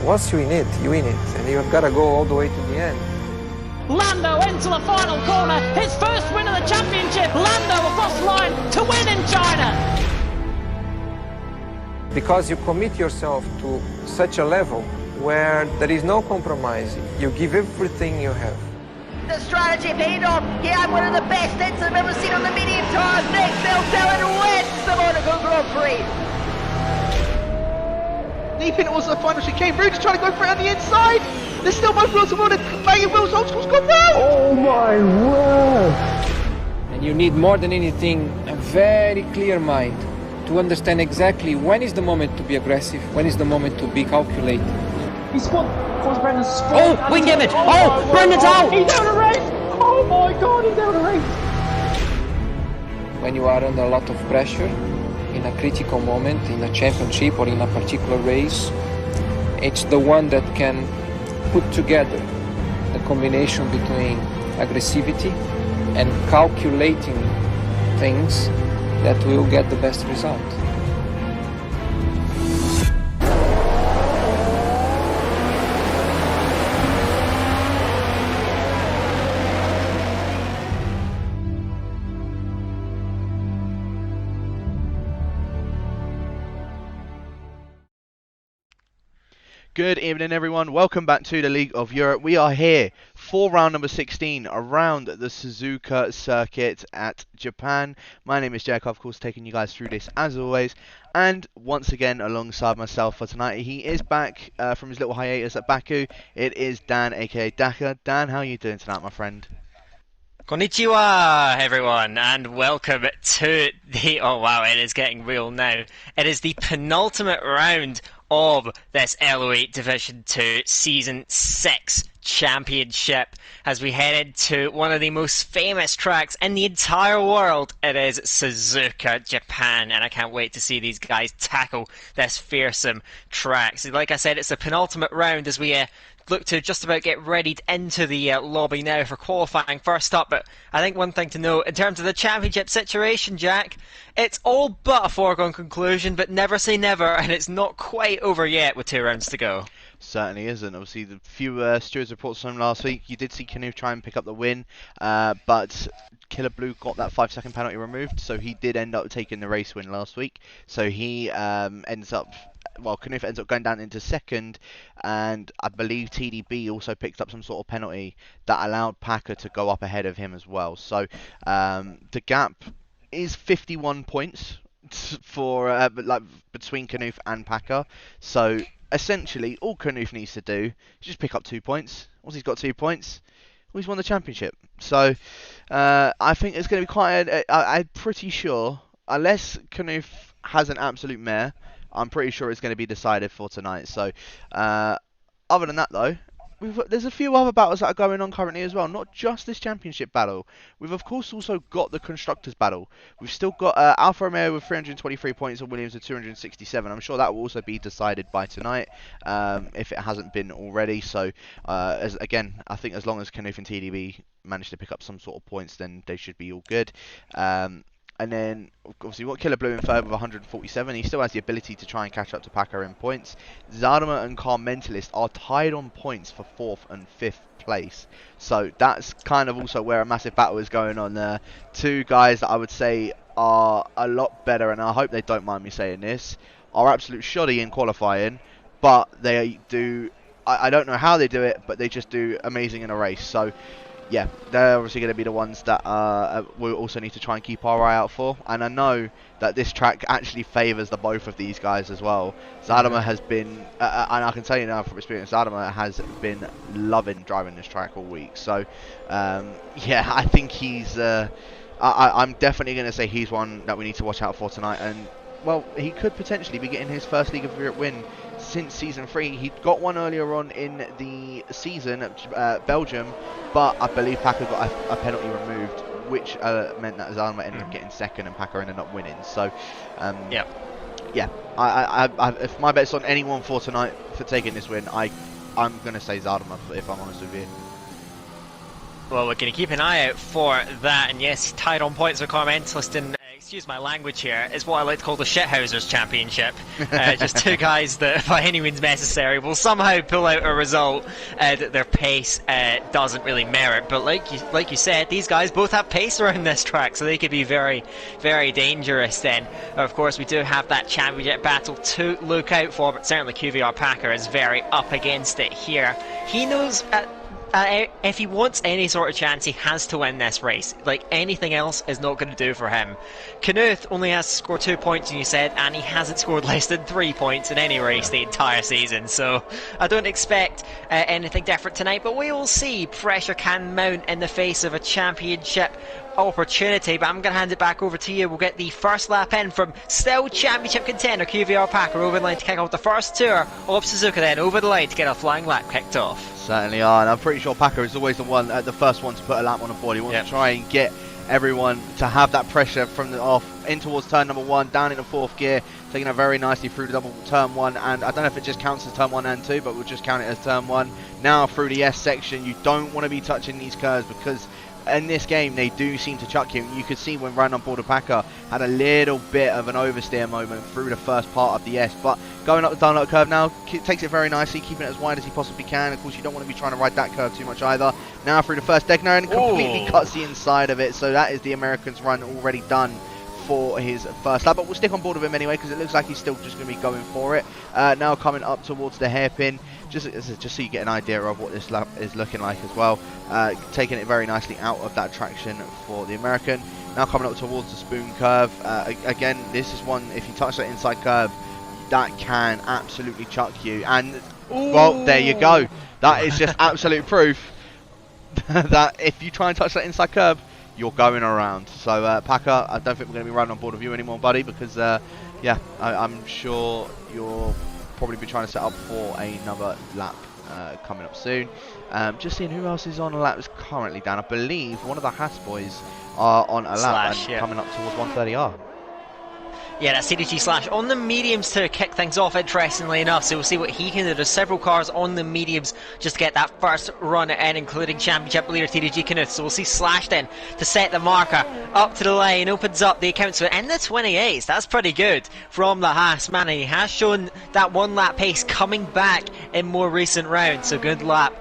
Once you win it, and you've got to go all the way to the end. Lando into the final corner, his first win of the championship. Lando across the line to win in China. Because you commit yourself to such a level where there is no compromise. You give everything you have. The strategy paid off. He had one of the best hits I've ever seen on the medium tires. Nick Villetello wins the Monaco Grand Prix. Deep in it was the final chicane. Rudy's trying to go for it on the inside. There's still both wheels of water. Banging wheels. Old School's gone round. Oh my word! And you need more than anything a very clear mind to understand exactly when is the moment to be aggressive, when is the moment to be calculated. He spun. Brendan's Oh, wing image. Oh, Brendan's out. He's out of race. Oh my God, he's out of race. When you are under a lot of pressure, in a critical moment, in a championship or in a particular race, it's the one that can put together the combination between aggressivity and calculating things that will get the best result. Good evening, everyone. Welcome back to the League of Europe. We are here for round number 16 around the Suzuka circuit at Japan. My name is Jack, of course, taking you guys through this as always. And once again, alongside myself for tonight, he is back from his little hiatus at Baku. It is Dan, aka Daka. Dan, how are you doing tonight, my friend? Konnichiwa, everyone, and welcome to the... Oh, wow, it is getting real now. It is the penultimate round of this LO8 Division 2 Season 6 Championship as we head into one of the most famous tracks in the entire world. It is Suzuka, Japan, and I can't wait to see these guys tackle this fearsome track. So like I said, it's the penultimate round as we look to just about get readied into the lobby now for qualifying first up. But I think one thing to note in terms of the championship situation, Jack, it's all but a foregone conclusion, but never say never, and it's not quite over yet with 2 rounds to go. Certainly isn't. Obviously, the few stewards reports from last week, you did see Kanu try and pick up the win, but Killer Blue got that 5-second penalty removed, so he did end up taking the race win last week. So he ends up... Well, Knuth ends up going down into second, and I believe TDB also picked up some sort of penalty that allowed Packer to go up ahead of him as well. So the gap is 51 points for between Knuth and Packer. So essentially, all Knuth needs to do is just pick up 2 points. Once he's got 2 points, he's won the championship. So I think it's going to be quite. I'm pretty sure, unless Knuth has an absolute mare, I'm pretty sure it's going to be decided for tonight. So, other than that, though, there's a few other battles that are going on currently as well. Not just this championship battle. We've, of course, also got the Constructors' battle. We've still got Alfa Romeo with 323 points and Williams with 267. I'm sure that will also be decided by tonight, if it hasn't been already. So, again, I think as long as Knuth and TDB manage to pick up some sort of points, then they should be all good. And then, obviously, we've got Killer Blue in third with 147. He still has the ability to try and catch up to Packer in points. Zadama and Car Mentalist are tied on points for 4th and 5th place. So that's kind of also where a massive battle is going on there. 2 guys that I would say are a lot better, and I hope they don't mind me saying this, are absolute shoddy in qualifying, but they do... I don't know how they do it, but they just do amazing in a race. So... yeah, they're obviously going to be the ones that we'll also need to try and keep our eye out for. And I know that this track actually favours the both of these guys as well. Zadama has been, and I can tell you now from experience, Zadama has been loving driving this track all week. So, yeah, I think he's, I'm definitely going to say he's one that we need to watch out for tonight. And, well, he could potentially be getting his first League of Europe win since Season 3. He got one earlier on in the season at Belgium, but I believe Packer got a penalty removed, which meant that Zadama ended up getting second and Packer ended up winning. So, yeah, if my bet's on anyone for tonight for taking this win, I'm going to say Zadama, if I'm honest with you. Well, we're going to keep an eye out for that, and yes, tied on points with Car Mentalist in excuse my language here, is what I like to call the Shithousers Championship. Just two guys that, by any means necessary, will somehow pull out a result that their pace doesn't really merit. But like you said, these guys both have pace around this track, so they could be very, very dangerous then. Of course, we do have that championship battle to look out for, but certainly QVR Packer is very up against it here. He knows... if he wants any sort of chance, he has to win this race. Like, anything else is not going to do for him. Knuth only has to score 2 points, and you said, and he hasn't scored less than 3 points in any race the entire season. So I don't expect anything different tonight, but we will see. Pressure can mount in the face of a championship opportunity, but I'm going to hand it back over to you. We'll get the first lap in from still championship contender QVR Packer over the line to kick off the first tour of Suzuka, then over the line to get a flying lap kicked off. Certainly are, and I'm pretty sure Packer is always the first one to put a lap on the board. He wants to try and get everyone to have that pressure from the off in towards turn number 1, down into 4th gear, taking it very nicely through the double turn 1, and I don't know if it just counts as turn 1 and 2, but we'll just count it as turn 1. Now through the S section, you don't want to be touching these curves, because in this game they do seem to chuck you. You could see when Random Border Packer had a little bit of an oversteer moment through the first part of the S, but going up the download curve now, takes it very nicely, keeping it as wide as he possibly can. Of course, you don't want to be trying to ride that curve too much either. Now through the first Degner, and completely cuts the inside of it, so that is the American's run already done for his first lap, but we'll stick on board with him anyway, because it looks like he's still just going to be going for it. Now coming up towards the hairpin, just so you get an idea of what this lap is looking like as well. Taking it very nicely out of that traction for the American. Now coming up towards the spoon curve. Again, this is one, if you touch that inside curve, that can absolutely chuck you. And, well, there you go. That is just absolute proof that if you try and touch that inside curve, you're going around. So, Packer, I don't think we're going to be riding on board with you anymore, buddy, because, yeah, I'm sure you'll probably be trying to set up for another lap coming up soon. Just seeing who else is on laps currently, Dan. I believe one of the Haas boys are on a lap and coming up towards 130R. Yeah, that's TDG Slash on the mediums to kick things off, interestingly enough, so we'll see what he can do. There's several cars on the mediums just to get that first run in, including championship leader TDG Knuth. So we'll see Slash then to set the marker up to the line, opens up the accounts in the 28s. That's pretty good from the Haas. Man, he has shown that 1 lap pace coming back in more recent rounds, so good lap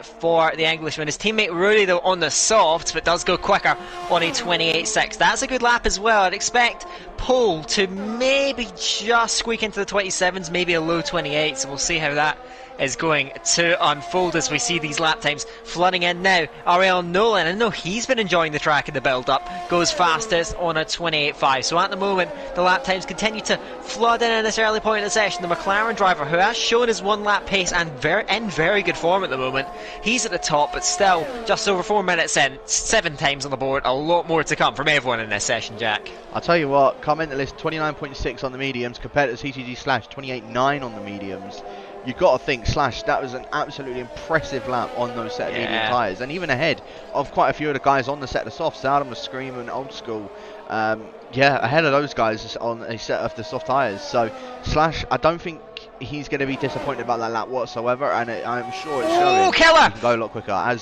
for the Englishman. His teammate Rudy, though, on the softs, but does go quicker on a 28.6. That's a good lap as well. I'd expect Pole to maybe just squeak into the 27s, maybe a low 28, so we'll see how that is going to unfold as we see these lap times flooding in now. Ariel Nolan, I know he's been enjoying the track in the build-up, goes fastest on a 28.5. So at the moment, the lap times continue to flood in at this early point in the session. The McLaren driver, who has shown his 1 lap pace and in very good form at the moment, he's at the top, but still just over 4 minutes in, 7 times on the board. A lot more to come from everyone in this session, Jack. I'll tell you what, comment the list 29.6 on the mediums compared to TTG Slash 28.9 on the mediums. You've got to think, Slash, that was an absolutely impressive lap on those set of medium tyres, and even ahead of quite a few of the guys on the set of softs. Adam was screaming old school, ahead of those guys on a set of the soft tyres. So Slash, I don't think he's going to be disappointed about that lap whatsoever, and I'm sure it's showing. Keller! He can go a lot quicker.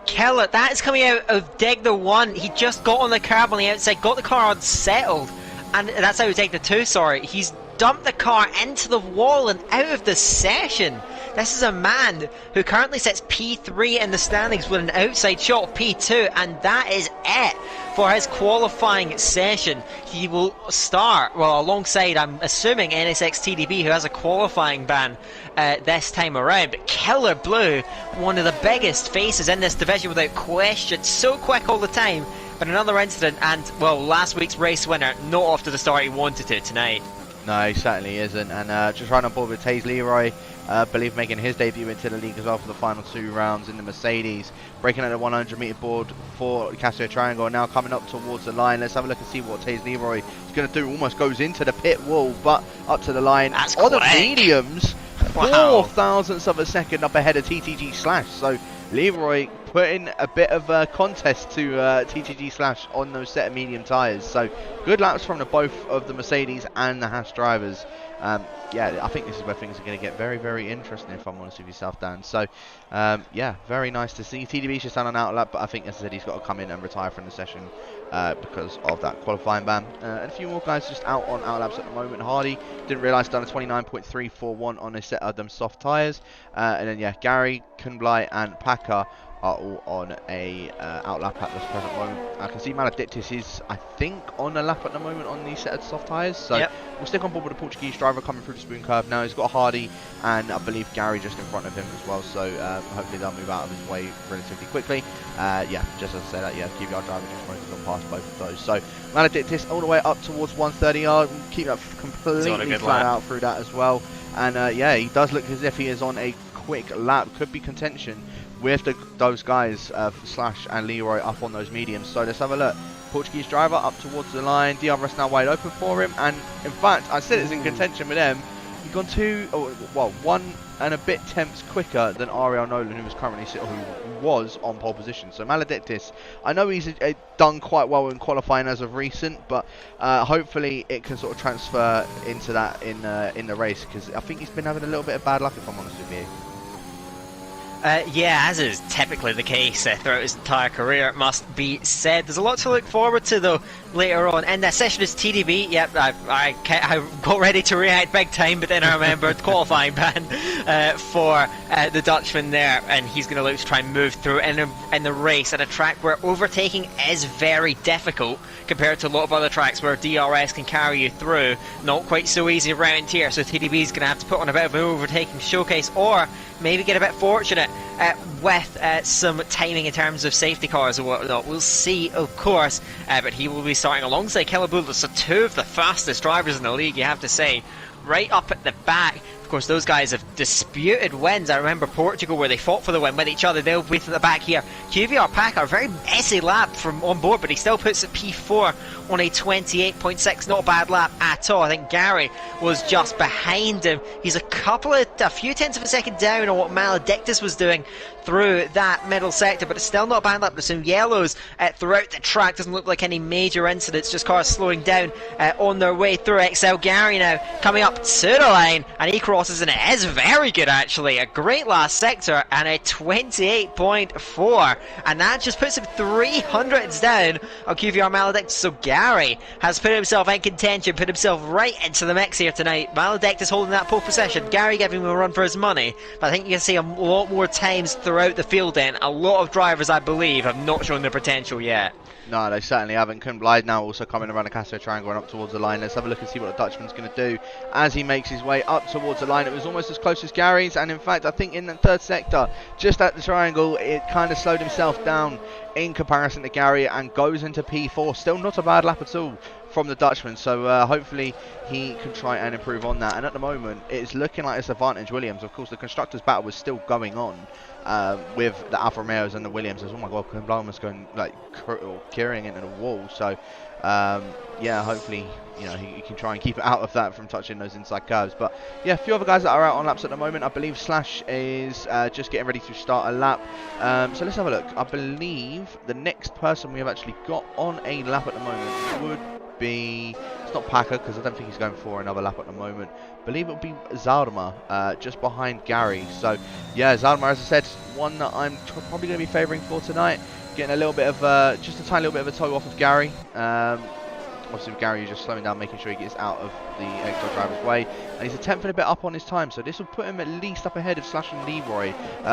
Keller, that is coming out of Degner 1. He just got on the curb on the outside, got the car unsettled, and that's out of Degner 2, sorry. He's dumped the car into the wall and out of the session. This is a man who currently sits P3 in the standings with an outside shot of P2, and that is it for his qualifying session. He will start, well, alongside, I'm assuming, NSX TDB, who has a qualifying ban this time around. But Killer Blue, one of the biggest faces in this division without question, so quick all the time. But another incident, and, well, last week's race winner, not off to the start he wanted to tonight. No, he certainly isn't. And just running on board with Taze Leroy, I believe making his debut into the league as well for the final 2 rounds in the Mercedes. Breaking out the 100 metre board for Casio Triangle, now coming up towards the line. Let's have a look and see what Taze Leroy is going to do. Almost goes into the pit wall, but up to the line. That's on quick. The mediums, Wow. 4 thousandths of a second up ahead of TTG Slash. So Leroy putting a bit of a contest to TTG Slash on those set of medium tyres. So good laps from both of the Mercedes and the Haas drivers. Yeah, I think this is where things are going to get very, very interesting, if I'm honest with yourself, Dan. So, yeah, very nice to see. TDB's just done an out lap, but I think, as I said, he's got to come in and retire from the session because of that qualifying ban. And a few more guys just out on out laps at the moment. Hardy, didn't realise, done a 29.341 on a set of them soft tyres. And then, yeah, Gary, Kunblai, and Packer are all on a out lap at this present moment. I can see Maledictus is, I think, on a lap at the moment on these set of soft tyres. So we'll stick on board with the Portuguese driver coming through the spoon curve now. He's got Hardy and I believe Gary just in front of him as well. So hopefully they'll move out of his way relatively quickly. Yeah, just as I said, yeah, QVR driver just focused on past both of those. So Maledictus all the way up towards 130 yard. Keep that completely flat out through that as well. And yeah, he does look as if he is on a quick lap. Could be contention with those guys, Slash and Leroy, up on those mediums. So let's have a look. Portuguese driver up towards the line. DRS now wide open for him. And in fact, I said it's in contention with them. He's gone 1 and a bit tenths quicker than Ariel Nolan, who was on pole position. So Maledictus, I know he's done quite well in qualifying as of recent, but hopefully it can sort of transfer into that in the race, because I think he's been having a little bit of bad luck, if I'm honest with you. Yeah, as is typically the case throughout his entire career, it must be said. There's a lot to look forward to, though, later on. And that session is TDB. Yep, I got ready to react big time, but then I remembered qualifying ban for the Dutchman there, and he's going to look to try and move through in the race at a track where overtaking is very difficult compared to a lot of other tracks where DRS can carry you through. Not quite so easy around here, so TDB is going to have to put on a bit of an overtaking showcase, or maybe get a bit fortunate with some timing in terms of safety cars or whatnot. We'll see, of course, but he will be starting alongside Kelabula, so two of the fastest drivers in the league, you have to say, right up at the back. Of course, those guys have disputed wins. I remember Portugal, where they fought for the win with each other. They'll be at the back here. QVR Packer, a very messy lap from on board, but he still puts a P4 on a 28.6. Not a bad lap at all. I think Gary was just behind him. He's a few tenths of a second down on what Maledictus was doing through that middle sector, but it's still not a bad lap. There's some yellows throughout the track. Doesn't look like any major incidents, just cars slowing down on their way through. XL Gary now coming up to the line, and he crosses, and it is very good actually. A great last sector and a 28.4, and that just puts him 300s down on QVR Maledictus. So Gary has put himself in contention, put himself right into the mix here tonight. Maledictus holding that pole position, Gary giving him a run for his money, but I think you can see a lot more times throughout the field then. A lot of drivers, I believe, have not shown their potential yet. No, they certainly haven't. Kunblai now also coming around the Castro Triangle and up towards the line. Let's have a look and see what the Dutchman's going to do as he makes his way up towards the line. It was almost as close as Gary's, and in fact I think in the third sector, just at the triangle, it kind of slowed himself down in comparison to Gary and goes into P4. Still not a bad lap at all from the Dutchman, so hopefully he can try and improve on that. And at the moment it's looking like it's advantage Williams. Of course the constructors battle was still going on with the Alfa Romeos and the Williamses. Oh my god, Kunblai was going like carrying into the wall. So yeah, hopefully he can try and keep it out of that from touching those inside curves. But yeah, a few other guys that are out on laps at the moment. I believe Slash is just getting ready to start a lap. So let's have a look. I believe the next person we have actually got on a lap at the moment would be, it's not Packer because I don't think he's going for another lap at the moment. I believe it would be Zaldema, just behind Gary. So yeah, Zaldema, as I said, one that I'm probably going to be favouring for tonight. Getting a little bit of just a tiny little bit of a toe off of Gary. Obviously with Gary, you're just slowing down, making sure he gets out of the extra driver's way, and he's a tenth and a bit up on his time, so this will put him at least up ahead of Slash and Leroy,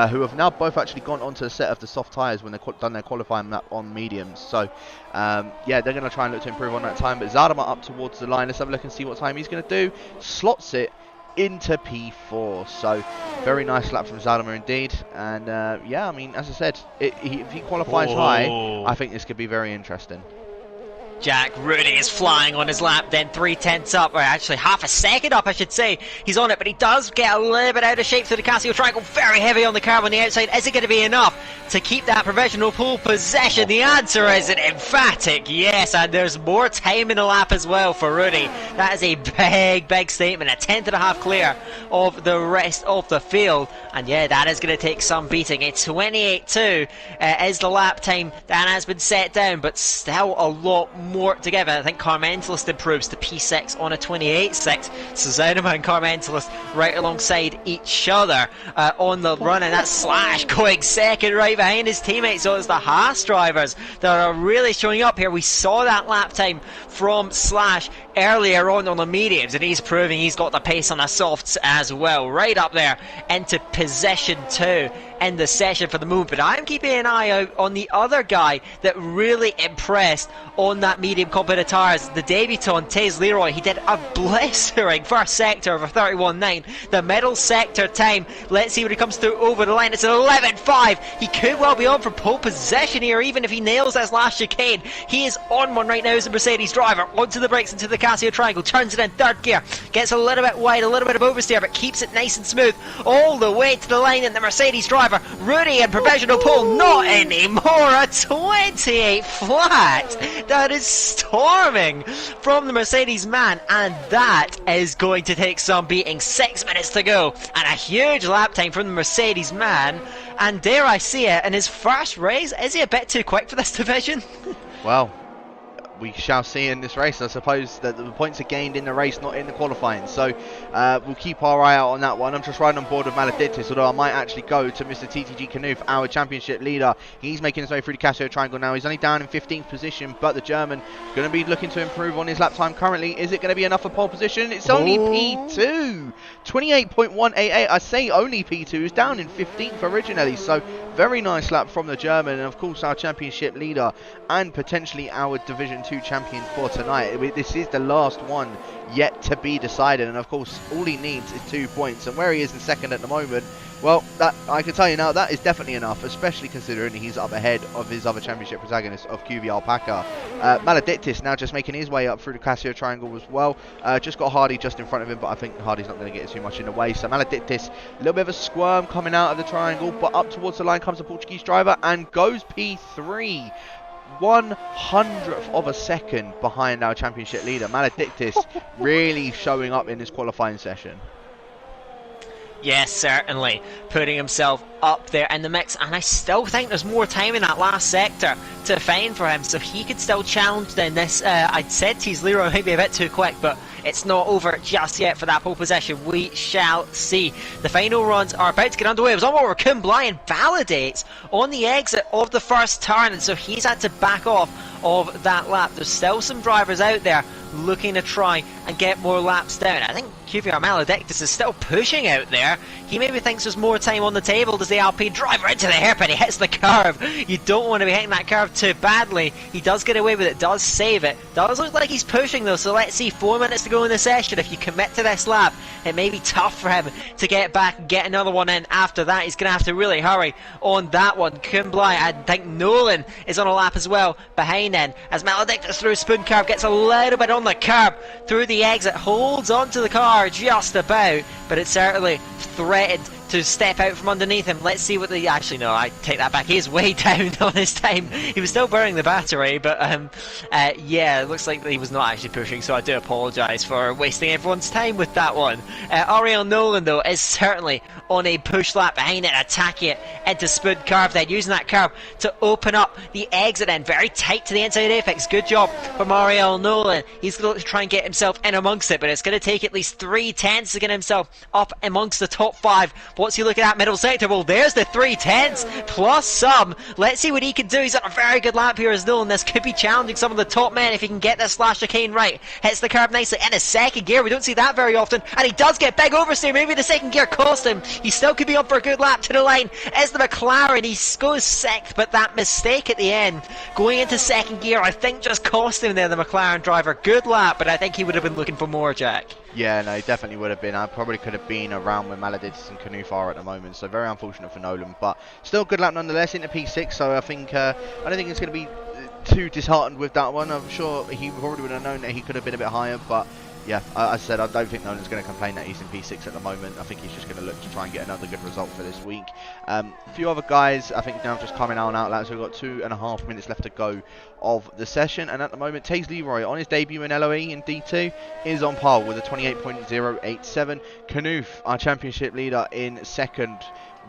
who have now both actually gone onto the set of the soft tyres when they've done their qualifying lap on mediums. So yeah, they're going to try and look to improve on that time. But Zaldema up towards the line. Let's have a look and see what time he's going to do. Slots it into P4, so very nice lap from Zaldema indeed. And yeah, I mean, as I said, if he qualifies high, I think this could be very interesting. Jack. Rudy is flying on his lap, then 3/10 up, or actually half a second up, I should say. He's on it, but he does get a little bit out of shape through the Casio Triangle. Very heavy on the curb on the outside. Is it going to be enough to keep that provisional pole position? The answer is an emphatic yes, and there's more time in the lap as well for Rudy. That is a big statement. A 10.5 clear of the rest of the field, and yeah, that is going to take some beating. A 28.2 is the lap time that has been set down, but still a lot more to give. I think Carmentalist improves to P6 on a 28.6. So Zynoman and Carmentalist right alongside each other on the run, and that's Slash going second right behind his teammates. So it's the Haas drivers that are really showing up here. We saw that lap time from Slash earlier on the mediums, and he's proving he's got the pace on the softs as well. Right up there into position 2 in the session for the moment. But I'm keeping an eye out on the other guy that really impressed on that medium competitors, the debutant Taze Leroy. He did a blistering first sector of a 31.9. The middle sector time, let's see when he comes through over the line. It's an 11.5. He could well be on for pole position here, even if he nails this last chicane. He is on one right now as a Mercedes driver. Onto the brakes, into the Casio Triangle, turns it in third gear, gets a little bit wide, a little bit of oversteer, but keeps it nice and smooth all the way to the line. And the Mercedes driver, Rudy, in provisional pole, not anymore. A 28 flat. That is storming from the Mercedes man, and that is going to take some beating. 6 minutes to go, and a huge lap time from the Mercedes man. And dare I say it, in his first race, is he a bit too quick for this division? Well, we shall see in this race. I suppose that the points are gained in the race, not in the qualifying. So we'll keep our eye out on that one. I'm just riding on board with Maledictus, although I might actually go to Mr. TTG Kanoof, our championship leader. He's making his way through the Casio Triangle now. He's only down in 15th position, but the German is going to be looking to improve on his lap time currently. Is it going to be enough for pole position? It's only P2. 28.188. I say only P2. He's down in 15th originally. So very nice lap from the German, and of course our championship leader and potentially our Division 2 champion for tonight. This is the last one yet to be decided, and of course all he needs is 2 points, and where he is in second at the moment, well, that I can tell you now, that is definitely enough, especially considering he's up ahead of his other championship protagonist of QV Alpaca. Maledictus now just making his way up through the Casio Triangle as well. Just got Hardy just in front of him, but I think Hardy's not going to get too much in the way. So Maledictus, a little bit of a squirm coming out of the triangle, but up towards the line comes the Portuguese driver and goes P3. 100th of a second behind our championship leader. Maledictus really showing up in this qualifying session. Yes, certainly. Putting himself up there in the mix, and I still think there's more time in that last sector to find for him, so he could still challenge then this. I said Taze Leroy might be a bit too quick, but it's not over just yet for that pole position. We shall see. The final runs are about to get underway. It was on where Kuhn Blind validates on the exit of the first turn, and so he's had to back off of that lap. There's still some drivers out there looking to try and get more laps down. I think QVR Maledictus is still pushing out there. He maybe thinks there's more time on the table. Does the Alpine driver into the hairpin? He hits the curve. You don't want to be hitting that curve too badly. He does get away with it, does save it. Does look like he's pushing though, so let's see. 4 minutes to go in the session. If you commit to this lap, it may be tough for him to get back and get another one in after that. He's going to have to really hurry on that one. Kumblai, I think Nolan is on a lap as well behind then, as Maledictus through spoon curve gets a little bit on the curb through the exit, holds onto the car just about, but it certainly threatened to step out from underneath him. Let's see what the... Actually, no, I take that back. He is way down on his time. He was still burning the battery, but yeah, it looks like he was not actually pushing, so I do apologise for wasting everyone's time with that one. Ariel Nolan, though, is certainly on a push lap behind it, attacking it into Spoon Curve, then using that curve to open up the exit end. Very tight to the inside apex. Good job from Ariel Nolan. He's going to try and get himself in amongst it, but it's going to take at least 3/10 to get himself up amongst the top 5. What's he looking at? Middle sector. Well, there's the 3/10 plus some. Let's see what he can do. He's on a very good lap here as Nolan. This could be challenging some of the top men if he can get this slash chicane right. Hits the curb nicely in his second gear. We don't see that very often, and he does get big oversteer. Maybe the second gear cost him. He still could be up for a good lap to the line. Is the McLaren. He goes sixth, but that mistake at the end going into second gear, I think, just cost him there, the McLaren driver. Good lap, but I think he would have been looking for more, Jack. Yeah, no, he definitely would have been. I probably could have been around where Maledictus and Kanoof are at the moment, so very unfortunate for Nolan, but still good lap nonetheless into P6. So I think I don't think it's going to be too disheartened with that one. I'm sure he probably would have known that he could have been a bit higher, but yeah, as I said, I don't think Nolan's going to complain that he's in P6 at the moment. I think he's just going to look to try and get another good result for this week. A few other guys, I think now just coming out and out, so we've got 2.5 minutes left to go of the session, and at the moment, Taze Leroy, on his debut in LOE in D2, is on par with a 28.087. Knuth, our championship leader, in second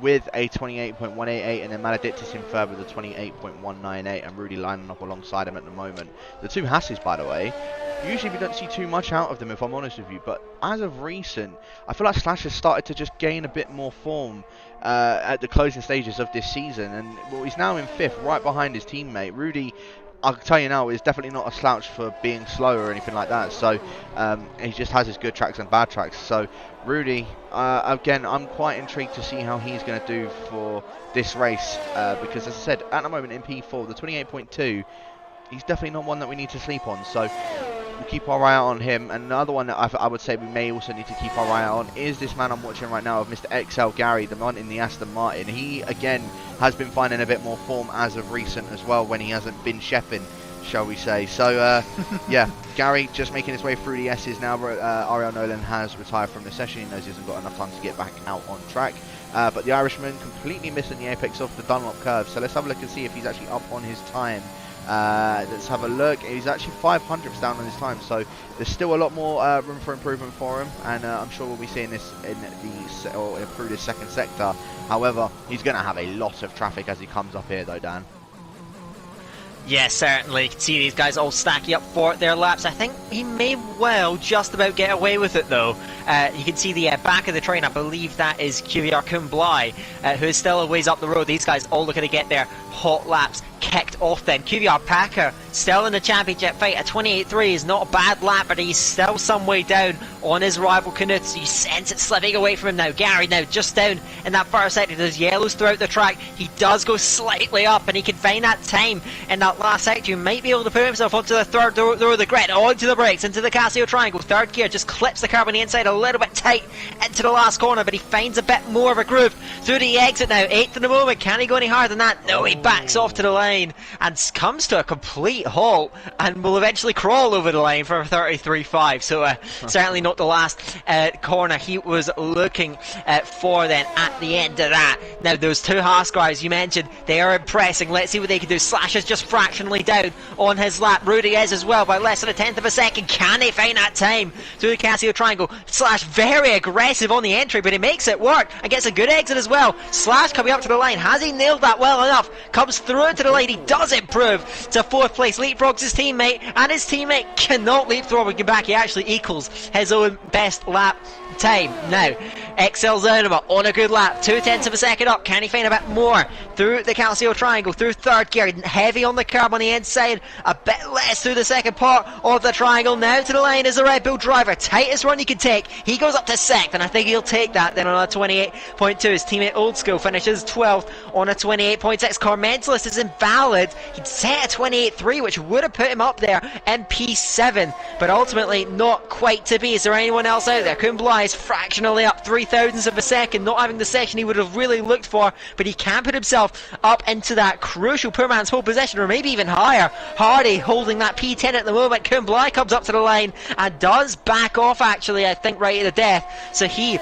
with a 28.188, and then Maledictus in third with a 28.198, and Rudy lining up alongside him at the moment. The two Hasses, by the way, usually we don't see too much out of them, if I'm honest with you, but as of recent, I feel like Slash has started to just gain a bit more form at the closing stages of this season, and well, he's now in fifth, right behind his teammate. Rudy, I'll tell you now, is definitely not a slouch for being slow or anything like that, so he just has his good tracks and bad tracks. So Rudy, again, I'm quite intrigued to see how he's going to do for this race, because as I said, at the moment in P4, the 28.2, he's definitely not one that we need to sleep on, so we'll keep our eye out on him. And another one that I would say we may also need to keep our eye out on is this man I'm watching right now of Mr. XL Gary, the man in the Aston Martin. He, again, has been finding a bit more form as of recent as well, when he hasn't been chefing, shall we say. So, yeah, Gary just making his way through the S's now. Ariel Nolan has retired from the session. He knows he hasn't got enough time to get back out on track. But the Irishman completely missing the apex of the Dunlop curve. So let's have a look and see if he's actually up on his time. Let's have a look. He's actually 500ths down on his time, so there's still a lot more room for improvement for him, and I'm sure we'll be seeing this in through this second sector. However, he's going to have a lot of traffic as he comes up here though, Dan. Yeah, certainly. You can see these guys all stacking up for their laps. I think he may well just about get away with it, though. You can see the back of the train. I believe that is QVR Kumblai, who is still a ways up the road. These guys all looking to get their hot laps kicked off then. QVR Packer still in the championship fight. A 28.3 is not a bad lap, but he's still some way down on his rival Knuth, so you sense it slipping away from him now. Gary now just down in that first sector. There's yellows throughout the track. He does go slightly up, and he can find that time in that last sector. He might be able to put himself onto the third row of the grid, onto the brakes, into the Casio triangle. Third gear just clips the curb on the inside a little bit tight into the last corner, but he finds a bit more of a groove through the exit now. 8th in the moment. Can he go any higher than that? No, he backs off to the line and comes to a complete halt and will eventually crawl over the line for a 33.5. So certainly not the last corner he was looking for then at the end of that. Now those two Haas guys you mentioned, they are impressing. Let's see what they can do. Slash is just fractionally down on his lap. Rudy is as well by less than a tenth of a second. Can he find that time through the Casio triangle? Slash very aggressive on the entry, but he makes it work and gets a good exit as well. Slash coming up to the line. Has he nailed that well enough? Comes through to the line. He does improve to 4th place. Leapfrogs his teammate, and his teammate cannot leapfrog him back. He actually equals his own best lap time. Now, XL Zonema on a good lap, 0.2 of a second up. Can he find a bit more through the Calcio triangle, through third gear, heavy on the curb on the inside, a bit less through the second part of the triangle. Now to the line is the Red Bull driver, tightest run he can take. He goes up to 2nd, and I think he'll take that then on a 28.2. His teammate Old School finishes 12th on a 28.6. Carmentalist is invalid. He'd set a 28.3, which would have put him up there in P7, but ultimately not quite to be. Is there anyone else out there? Kumblai is fractionally up 0.03 of a second, not having the session he would have really looked for, but he can put himself up into that crucial poor man's pole position, or maybe even higher. Hardy holding that P10 at the moment. Kumblai comes up to the line and does back off, actually, I think right at the death, so he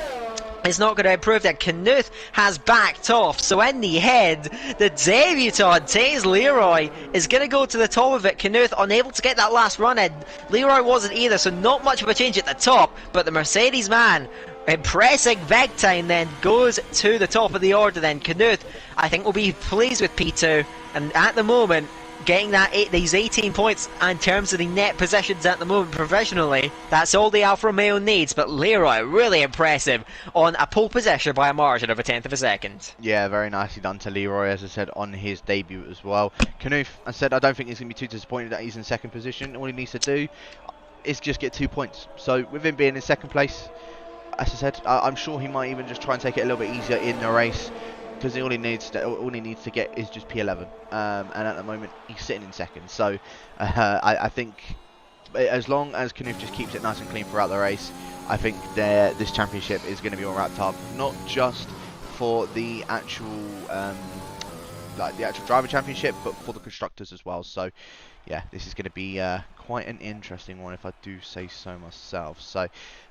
is not going to improve that. Knuth has backed off, so in the head, the debutant Taze Leroy is going to go to the top of it. Knuth unable to get that last run in. Leroy wasn't either, so not much of a change at the top, but the Mercedes man impressing big time then goes to the top of the order then. Knuth, I think, will be pleased with P2, and at the moment getting these 18 points in terms of the net positions at the moment professionally, that's all the Alfa Romeo needs. But Leroy really impressive on a pole position by a margin of a tenth of a second. Yeah, very nicely done to Leroy, as I said, on his debut as well. Knuth, I said, I don't think he's going to be too disappointed that he's in second position. All he needs to do is just get 2 points. So with him being in second place, as I said, I'm sure he might even just try and take it a little bit easier in the race, because all he needs to get is just P11, and at the moment he's sitting in second. So I think as long as Knuth just keeps it nice and clean throughout the race, I think this championship is going to be all wrapped up, not just for the actual like the actual driver championship, but for the constructors as well. So yeah, this is going to be quite an interesting one, if I do say so myself. So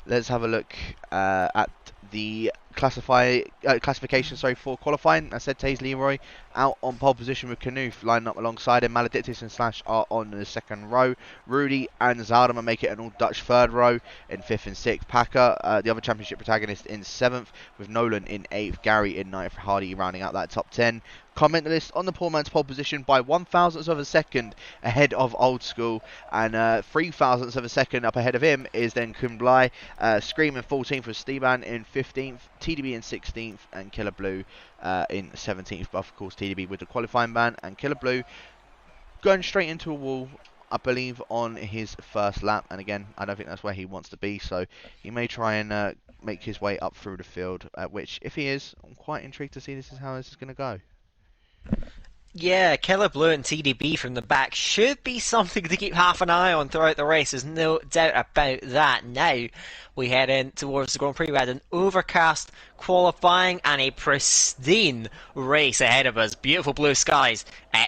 let's have a look at the classification for qualifying. I said Taze Leroy out on pole position with Knuth lining up alongside him. Maledictus and Slash are on the second row. Rudy and Zaldama make it an all Dutch third row in 5th and 6th. Packer, the other championship protagonist, in 7th, with Nolan in 8th, Gary in 9th, Hardy rounding out that top 10. Comment list on the poor man's pole position by 1,000ths of a second ahead of Old School, and 3,000ths of a second up ahead of him is then Kumblai. Scream in 14th with Steban in 15th, TDB in 16th, and Killer Blue in 17th. But of course, TDB with the qualifying ban, and Killer Blue going straight into a wall, I believe, on his first lap. And again, I don't think that's where he wants to be, so he may try and make his way up through the field, which, if he is, I'm quite intrigued to see this is how this is going to go. Yeah, Killer Blue and TDB from the back should be something to keep half an eye on throughout the race. There's no doubt about that. Now we head in towards the Grand Prix. We had an overcast qualifying and a pristine race ahead of us. Beautiful blue skies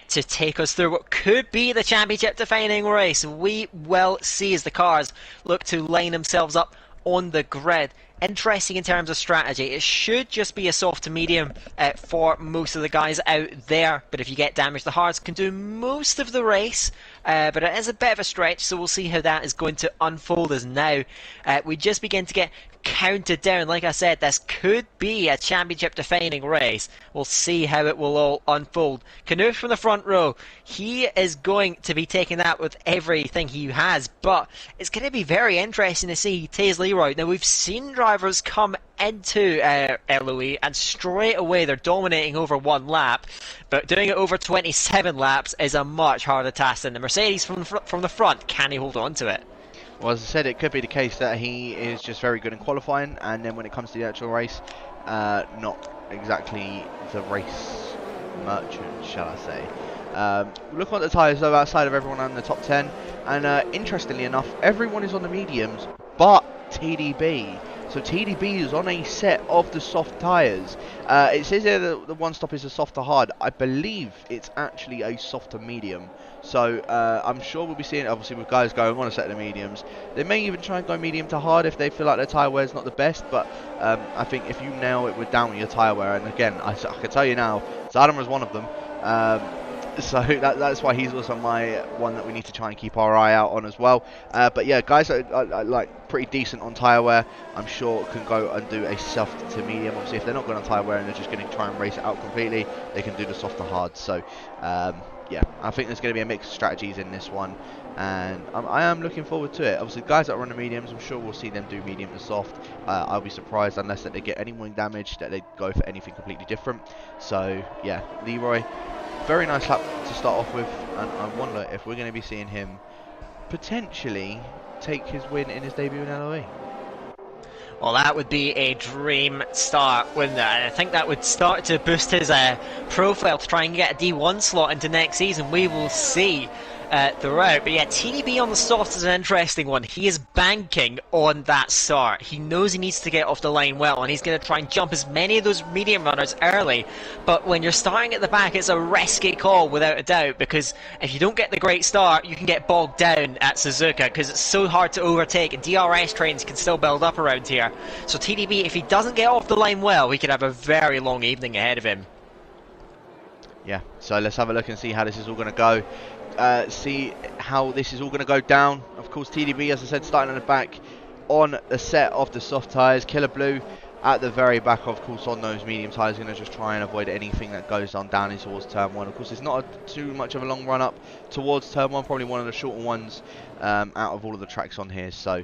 to take us through what could be the championship defining race. We will see as the cars look to line themselves up on the grid. Interesting in terms of strategy. It should just be a soft to medium for most of the guys out there, but if you get damaged, the hards can do most of the race, but it is a bit of a stretch, so we'll see how that is going to unfold as now we just begin to get counted down. Like I said, this could be a championship defining race. We'll see how it will all unfold. Knuth from the front row, he is going to be taking that with everything he has, but it's going to be very interesting to see Taze Leroy. Now, we've seen drivers come into LOE and straight away they're dominating over one lap, but doing it over 27 laps is a much harder task than the Mercedes from the front. Can he hold on to it? Well, as I said, it could be the case that he is just very good in qualifying, and then when it comes to the actual race, not exactly the race merchant, shall I say. Look at the tyres though outside of everyone in the top 10, and interestingly enough, everyone is on the mediums but TDB. So TDB is on a set of the soft tyres. It says here that the one stop is a soft to hard. I believe it's actually a soft to medium. So I'm sure we'll be seeing, obviously, with guys going on a set of mediums. They may even try and go medium to hard if they feel like their tyre wear is not the best. But I think if you nail it with down with your tyre wear, and again, I can tell you now, Zaldama is one of them. So that's why he's also my one that we need to try and keep our eye out on as well. But yeah, guys are like pretty decent on tyre wear, I'm sure can go and do a soft to medium. Obviously, if they're not going on tyre wear and they're just going to try and race it out completely, they can do the soft to hard. So yeah, I think there's going to be a mix of strategies in this one, and I am looking forward to it. Obviously, guys that run the mediums, I'm sure we'll see them do medium to soft. I'll be surprised unless that they get any wing damage that they go for anything completely different. So yeah, Leroy, very nice lap to start off with, and I wonder if we're going to be seeing him potentially take his win in his debut in LOE. Well, that would be a dream start, wouldn't it? I think that would start to boost his profile to try and get a D1 slot into next season. We will see throughout. But yeah, TDB on the soft is an interesting one. He is banking on that start. He knows he needs to get off the line well, and he's going to try and jump as many of those medium runners early. But when you're starting at the back, it's a risky call without a doubt, because if you don't get the great start, you can get bogged down at Suzuka because it's so hard to overtake, and DRS trains can still build up around here. So TDB, if he doesn't get off the line well, he could have a very long evening ahead of him. Yeah, so let's have a look and see how this is all going to go. See how this is all going to go down. Of course, TDB, as I said, starting on the back on a set of the soft tyres. Killer Blue at the very back, of course, on those medium tyres, going to just try and avoid anything that goes on down in towards turn 1. Of course, it's not too much of a long run up towards turn 1, probably one of the shorter ones out of all of the tracks on here. So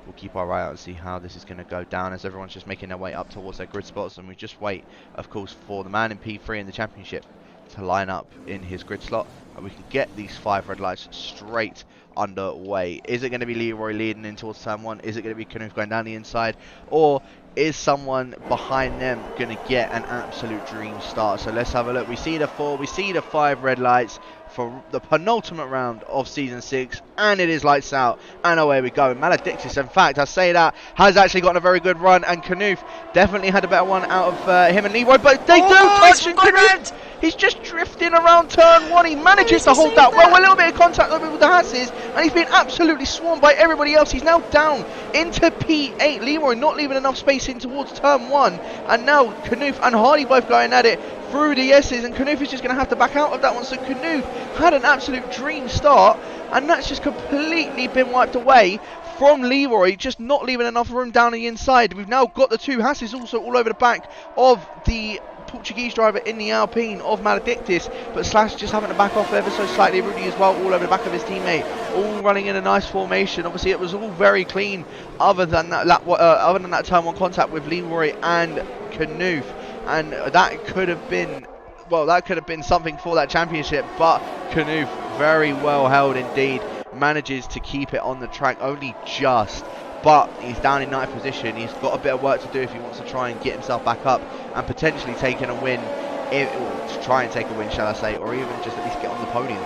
we'll keep our eye out and see how this is going to go down as everyone's just making their way up towards their grid spots, and we just wait, of course, for the man in P3 in the championship to line up in his grid slot, and we can get these 5 red lights straight underway. Is it going to be Leroy leading in towards turn 1? Is it going to be Knuth going down the inside? Or is someone behind them going to get an absolute dream start? So let's have a look. We see the 4, we see the 5 red lights for the penultimate round of Season 6, and it is lights out, and away we go. Maledictus, in fact, I say that, has actually gotten a very good run, and Knuth definitely had a better one out of him and Leroy, but they do touch, and Knuth, he's just drifting around turn 1. He manages to hold that well, a little bit of contact with the Hasses, and he's been absolutely swarmed by everybody else. He's now down into P8. Leroy not leaving enough space in towards turn 1, and now Knuth and Hardy both going at it through the S's, and Knuth is just going to have to back out of that one. So Knuth had an absolute dream start, and that's just completely been wiped away from Leroy, just not leaving enough room down the inside. We've now got the 2 Hasses also all over the back of the Portuguese driver in the Alpine of Maledictus, but Slash just having to back off ever so slightly. Rudy as well, all over the back of his teammate, all running in a nice formation. Obviously it was all very clean other than that turn 1 contact with Leroy and Knuth, and that could have been, well, that could have been something for that championship, but Knuth, very well held indeed, manages to keep it on the track only just, but he's down in 9th position. He's got a bit of work to do if he wants to try and get himself back up and potentially taking a win, or to try and take a win, shall I say, or even just at least get on the podium.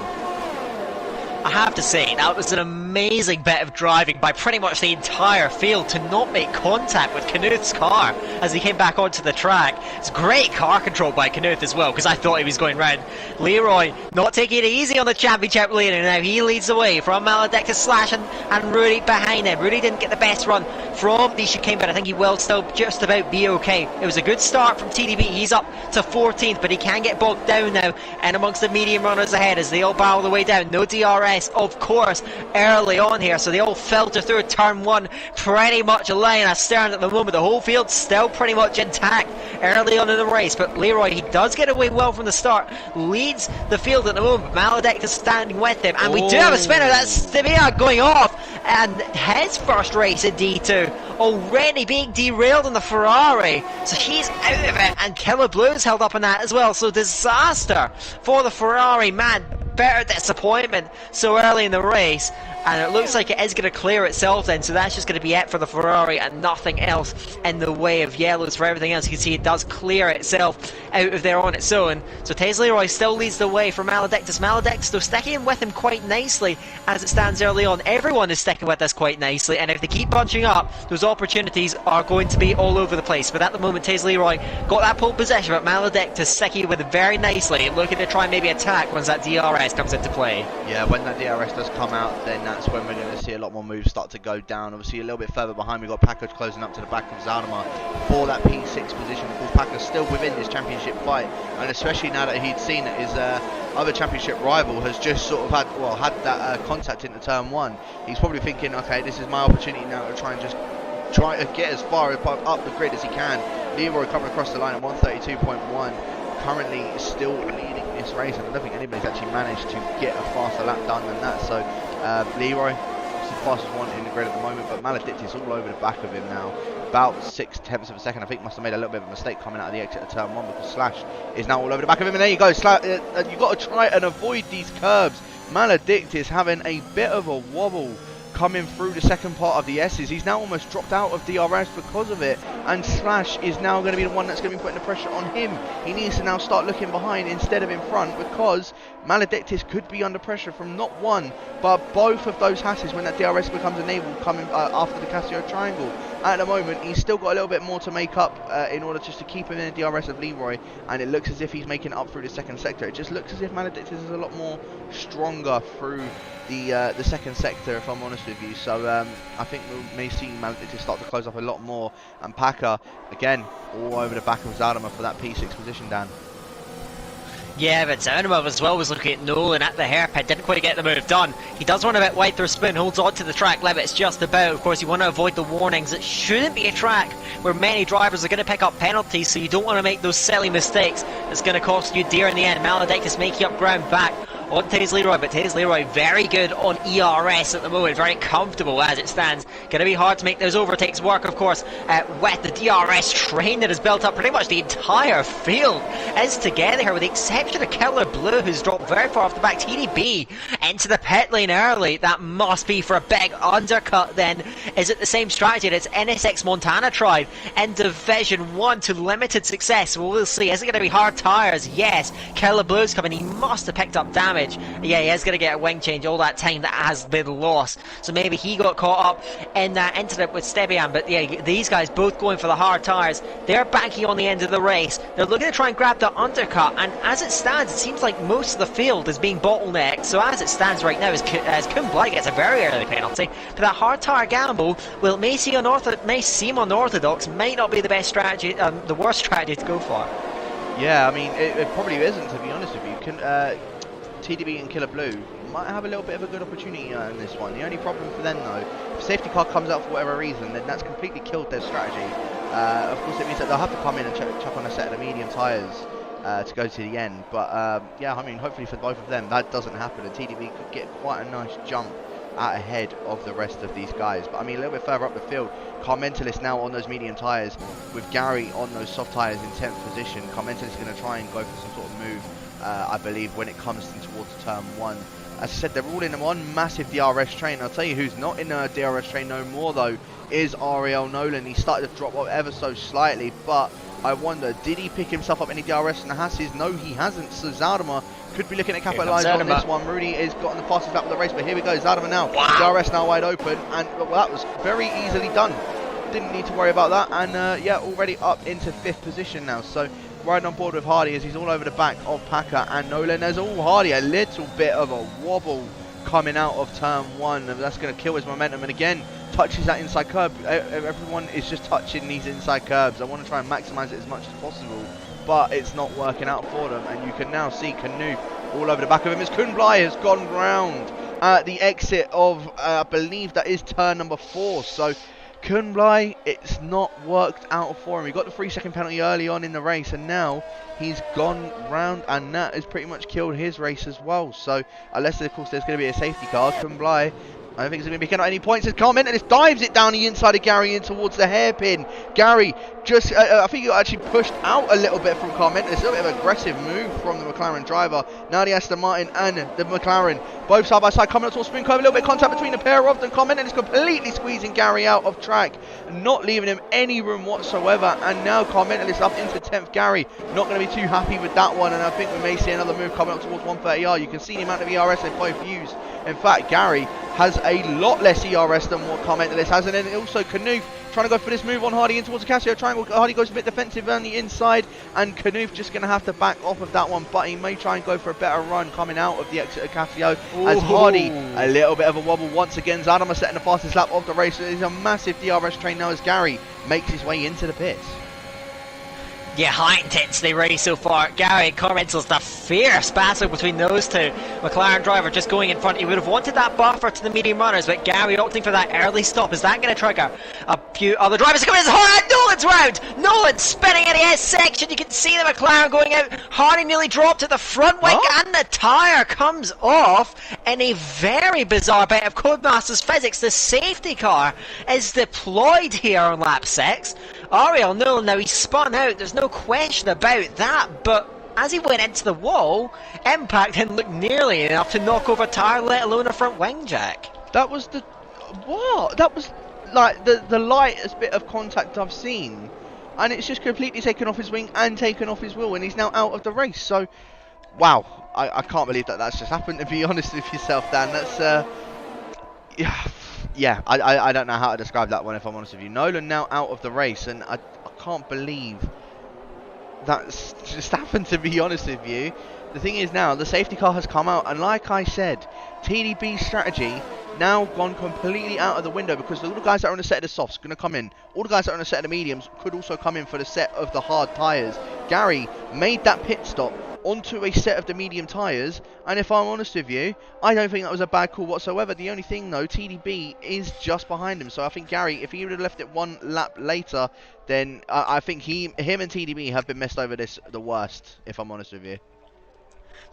I have to say, that was an amazing bit of driving by pretty much the entire field to not make contact with Knuth's car as he came back onto the track. It's great car control by Knuth as well, because I thought he was going round. Leroy not taking it easy on the championship leader. Now he leads away from Maledictus, Slash and Rudy behind him. Rudy didn't get the best run from the chicane, but I think he will still just about be okay. It was a good start from TDB. He's up to 14th, but he can get bogged down now and amongst the medium runners ahead as they all barrel the way down. No DRS, of course, early on here, so they all filter through turn 1 pretty much a line astern at the moment. The whole field's still pretty much intact early on in the race, but Leroy, he does get away well from the start, leads the field at the moment. Maledictus standing with him, and we do have a spinner. That's Stevia going off, and his first race in D2 already being derailed in the Ferrari, so he's out of it, and Killer Blue's held up in that as well. So disaster for the Ferrari, man. Better disappointment so early in the race, and it looks like it is going to clear itself then, so that's just going to be it for the Ferrari and nothing else in the way of yellows for everything else. You can see it does clear itself out of there on its own. So Taze Leroy still leads the way for Maledictus. Maledictus though sticking with him quite nicely as it stands early on. Everyone is sticking with us quite nicely, and if they keep bunching up, those opportunities are going to be all over the place. But at the moment Taze Leroy got that pole position, but Maledictus sticking with it very nicely, looking to try and maybe attack once that DRS comes into play. Yeah, when that DRS does come out, then that's when we're going to see a lot more moves start to go down. Obviously a little bit further behind we've got Packard closing up to the back of Zalama for that P6 position. Of course, Packard's still within this championship fight, and especially now that he'd seen that his other championship rival has just sort of had that contact into turn 1, he's probably thinking, okay, this is my opportunity now to try to get as far up the grid as he can. Leroy coming across the line at 132.1, currently still leading this race, and I don't think anybody's actually managed to get a faster lap done than that. So Leroy is the fastest one in the grid at the moment, but Maledictus all over the back of him now, about 6/10 of a second. I think must have made a little bit of a mistake coming out of the exit of turn 1, because Slash is now all over the back of him, and there you go. You've got to try and avoid these curbs. Maledictus having a bit of a wobble coming through the second part of the S's. He's now almost dropped out of DRS because of it, and Slash is now going to be the one that's going to be putting the pressure on him. He needs to now start looking behind instead of in front, because Maledictus could be under pressure from not one but both of those Hasses when that DRS becomes enabled coming after the Casio triangle. At the moment he's still got a little bit more to make up in order just to keep him in the DRS of Leroy, and it looks as if he's making it up through the second sector. It just looks as if Maledictus is a lot more stronger through the second sector, if I'm honest with you. So I think we may see Maledictus start to close up a lot more, and Packer again all over the back of Zadama for that P6 position, Dan. Yeah, but Zanimov as well was looking at Nolan at the hairpin, didn't quite get the move done. He does run a bit wide through spin, holds on to the track limits just about. Of course, you want to avoid the warnings. It shouldn't be a track where many drivers are going to pick up penalties, so you don't want to make those silly mistakes. It's going to cost you dear in the end. Maledictus making up ground back on Tez Leroy, but Tez Leroy very good on ERS at the moment, very comfortable as it stands. Going to be hard to make those overtakes work, of course, with the DRS train that has built up. Pretty much the entire field is together here, with the exception of Killer Blue, who's dropped very far off the back. TDB into the pit lane early. That must be for a big undercut then. Is it the same strategy that NSX Montana tried in Division 1 to limited success? Well, we'll see. Is it going to be hard tyres? Yes. Killer Blue's coming. He must have picked up damage. Yeah, he is going to get a wing change all that time that has been lost. So maybe he got caught up in that incident with Stebian. But yeah, these guys both going for the hard tyres. They're banking on the end of the race. They're looking to try and grab the undercut. And as it stands, it seems like most of the field is being bottlenecked. So as it stands right now, as Kun Bly gets a very early penalty for that hard tyre gamble, well, it may seem unorthodox, might not be the best strategy, the worst strategy to go for. Yeah, I mean, it probably isn't, to be honest with you. TDB and Killer Blue might have a little bit of a good opportunity in this one. The only problem for them, though, if safety car comes out for whatever reason, then that's completely killed their strategy. Of course, it means that they'll have to come in and chuck on a set of the medium tyres to go to the end. But yeah, I mean, hopefully for both of them, that doesn't happen, and TDB could get quite a nice jump out ahead of the rest of these guys. But I mean, a little bit further up the field, Car Mentalist now on those medium tyres with Gary on those soft tyres in 10th position. Car Mentalist is going to try and go for some sort of move, I believe, when it comes towards turn 1. As I said, they're all in one massive DRS train. I'll tell you who's not in a DRS train no more, though, is Ariel Nolan. He started to drop off ever so slightly, but I wonder, did he pick himself up any DRS in the Hasses? No, he hasn't. So Zaldama could be looking at capitalising on this one. Rudy has gotten the fastest lap of the race, but here we go. Zaldama now. Wow. DRS now wide open, and well, that was very easily done. Didn't need to worry about that, and yeah, already up into 5th position now. So riding on board with Hardy as he's all over the back of Packer and Nolan. There's all Hardy, a little bit of a wobble coming out of turn 1. That's going to kill his momentum, and again, touches that inside curb. Everyone is just touching these inside curbs. I want to try and maximise it as much as possible, but it's not working out for them, and you can now see Canoe all over the back of him as Kun Bly has gone round at the exit of, I believe that is turn number 4. So Kun Bly, it's not worked out for him. He got the 3-second penalty early on in the race, and now he's gone round, and that has pretty much killed his race as well. So unless, of course, there's going to be a safety car, Kun Bly, I don't think he's going to be picking up any points. As Carl Mentalist dives it down the inside of Gary in towards the hairpin. Gary just, I think he actually pushed out a little bit from Carl Mentalist. A little bit of aggressive move from the McLaren driver. Now the Aston Martin and the McLaren, both side by side, coming up towards spin curve. A little bit of contact between the pair of them. Carl Mentalist completely squeezing Gary out of track, not leaving him any room whatsoever. And now Carl Mentalist up into 10th. Gary not going to be too happy with that one, and I think we may see another move coming up towards 130R. You can see the amount of ERS they both use. In fact, Gary has a lot less ERS than what Car Mentalist has, and then also Canoe trying to go for this move on Hardy in towards the Casio triangle. Hardy goes a bit defensive on the inside, and Canoe just going to have to back off of that one, but he may try and go for a better run coming out of the exit of Casio. As Hardy, a little bit of a wobble once again. Zaldama setting the fastest lap of the race. It's a massive DRS train now as Gary makes his way into the pits. Yeah, high intensity race so far. Gary and Car Mentalist, a fierce battle between those two. McLaren driver just going in front. He would have wanted that buffer to the medium runners, but Gary opting for that early stop. Is that going to trigger a few other drivers coming in? Nolan's round! Nolan spinning in the S section. You can see the McLaren going out. Hardy nearly dropped at the front wing, and the tyre comes off in a very bizarre bit of Codemasters physics. The safety car is deployed here on lap 6. Ariel Nolan, now he spun out, there's no question about that, but as he went into the wall, impact didn't look nearly enough to knock over a tyre, let alone a front wing jack. That was the... what? That was like the lightest bit of contact I've seen, and it's just completely taken off his wing and taken off his wheel, and he's now out of the race. So, wow, I can't believe that that's just happened, to be honest with yourself, Dan. That's, yeah, I don't know how to describe that one, if I'm honest with you. Nolan now out of the race, and I can't believe that's just happened, to be honest with you. The thing is now, the safety car has come out, and like I said, TDB's strategy now gone completely out of the window, because all the guys that are on the set of the softs are going to come in. All the guys that are on the set of the mediums could also come in for the set of the hard tyres. Gary made that pit stop onto a set of the medium tyres, and if I'm honest with you, I don't think that was a bad call whatsoever. The only thing though, TDB is just behind him, so I think Gary, if he would have left it one lap later, then I think him and TDB have been messed over this the worst, if I'm honest with you.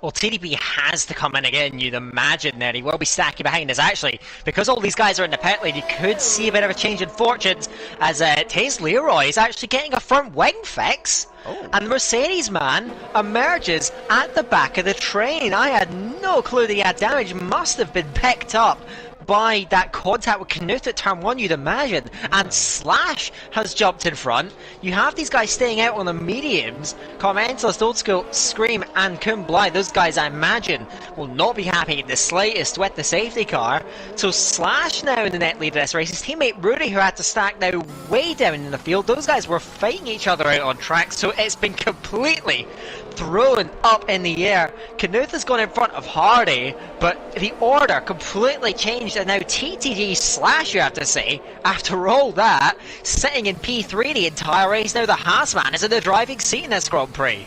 Well, TDP has to come in again, you'd imagine there. He will be stacking behind us. Actually, because all these guys are in the pit lane, you could see a bit of a change in fortunes as Taze Leroy is actually getting a front wing fix. And the Mercedes man emerges at the back of the train. I had no clue that he had damage. Must have been picked up by that contact with Knuth at turn 1, you'd imagine. And Slash has jumped in front. You have these guys staying out on the mediums. Carmentalist, Old School, Scream and Kumblai. Those guys, I imagine, will not be happy in the slightest with the safety car. So Slash now in the net lead of this race. His teammate Rudy, who had to stack now way down in the field. Those guys were fighting each other out on track. So it's been completely thrown up in the air. Knuth has gone in front of Hardy, but the order completely changed, and now TTG Slash, you have to say, after all that, sitting in P3 the entire race. Now the Haas man is in the driving seat in this Grand Prix.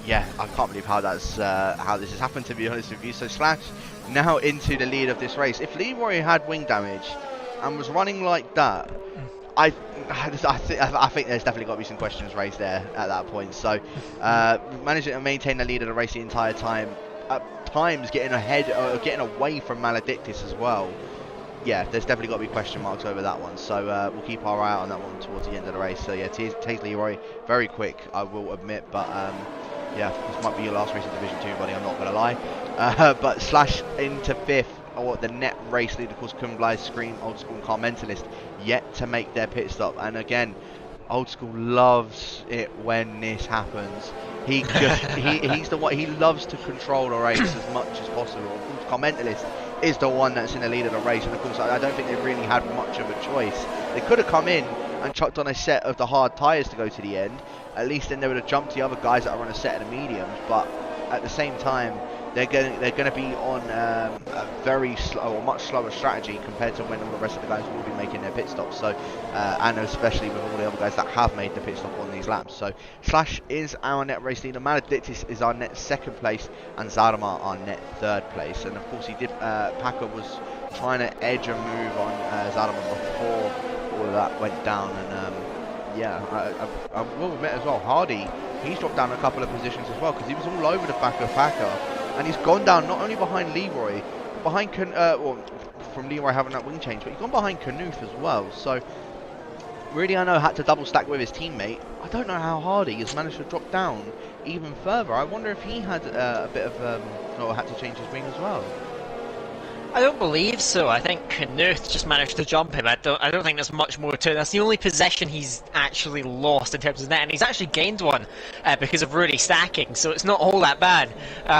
Yeah, I can't believe how this has happened, to be honest with you. So Slash now into the lead of this race. If Leroy had wing damage and was running like that, I think there's definitely got to be some questions raised there at that point. So, managing to maintain the lead of the race the entire time, at times getting ahead, getting away from Maledictus as well. Yeah, there's definitely got to be question marks over that one. So we'll keep our eye out on that one towards the end of the race. So yeah, Taze Leroy, very quick, I will admit, but yeah, this might be your last race in Division 2, buddy. I'm not gonna lie. But Slash into 5th. Or the net race lead, of course, Kumblai, Scream, Old School, and Carmentalist yet to make their pit stop. And again, Old School loves it when this happens. He just he's the one, he loves to control the race as much as possible. Of course, Carmentalist is the one that's in the lead of the race, and of course, I don't think they really had much of a choice. They could have come in and chucked on a set of the hard tyres to go to the end. At least then they would have jumped the other guys that are on a set of the mediums. But at the same time, they're going to be on a very slow, or much slower strategy compared to when all the rest of the guys will be making their pit stops. So, and especially with all the other guys that have made the pit stop on these laps. So, Slash is our net race leader. Maledictus is our net 2nd place, and Zarama our net 3rd place. And of course, he did. Packer was trying to edge a move on Zarama before all of that went down. And yeah, I will admit as well, Hardy, he's dropped down a couple of positions as well because he was all over the back of Packer. And he's gone down not only behind Leroy, but behind from Leroy having that wing change, but he's gone behind Knuth as well. So really, I know, had to double stack with his teammate. I don't know how Hardy has managed to drop down even further. I wonder if he had a bit of or had to change his wing as well. I don't believe so. I think Knuth just managed to jump him. I don't think there's much more to it. That's the only possession he's actually lost in terms of net, and he's actually gained one because of Rudy stacking, so it's not all that bad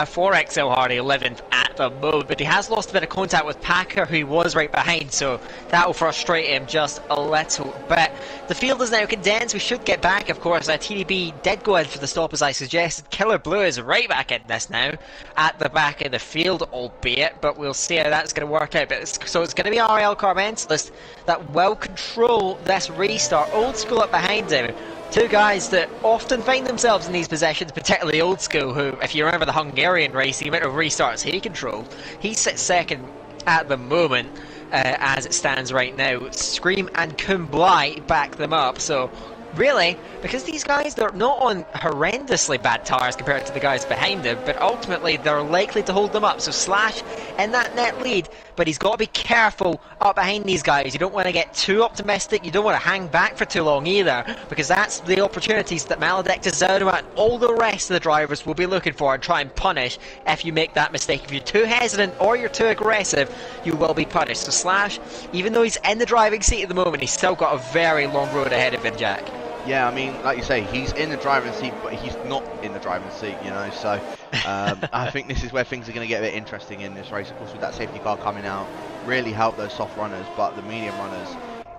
for XL Hardy, 11th at the moment, but he has lost a bit of contact with Packer, who he was right behind, so that will frustrate him just a little bit. The field is now condensed. We should get back, of course. TDB did go in for the stop, as I suggested. Killer Blue is right back in this now, at the back of the field, albeit, but we'll see how that's going to work out. So it's going to be RL Carmentalist that will control this restart. Old School up behind him. Two guys that often find themselves in these possessions, particularly Old School, who, if you remember the Hungarian race, the amount of restarts he controlled, he sits 2nd at the moment as it stands right now. Scream and Kumblai back them up. So really, because these guys, they're not on horrendously bad tyres compared to the guys behind them, but ultimately they're likely to hold them up. So Slash in that net lead, but he's got to be careful up behind these guys. You don't want to get too optimistic, you don't want to hang back for too long either, because that's the opportunities that Maledictus, Zarama, and all the rest of the drivers will be looking for and try and punish if you make that mistake. If you're too hesitant or you're too aggressive, you will be punished. So Slash, even though he's in the driving seat at the moment, he's still got a very long road ahead of him, Jack. Yeah, I mean, like you say, he's in the driving seat, but he's not in the driving seat, you know, so I think this is where things are going to get a bit interesting in this race. Of course, with that safety car coming out, really help those soft runners, but the medium runners,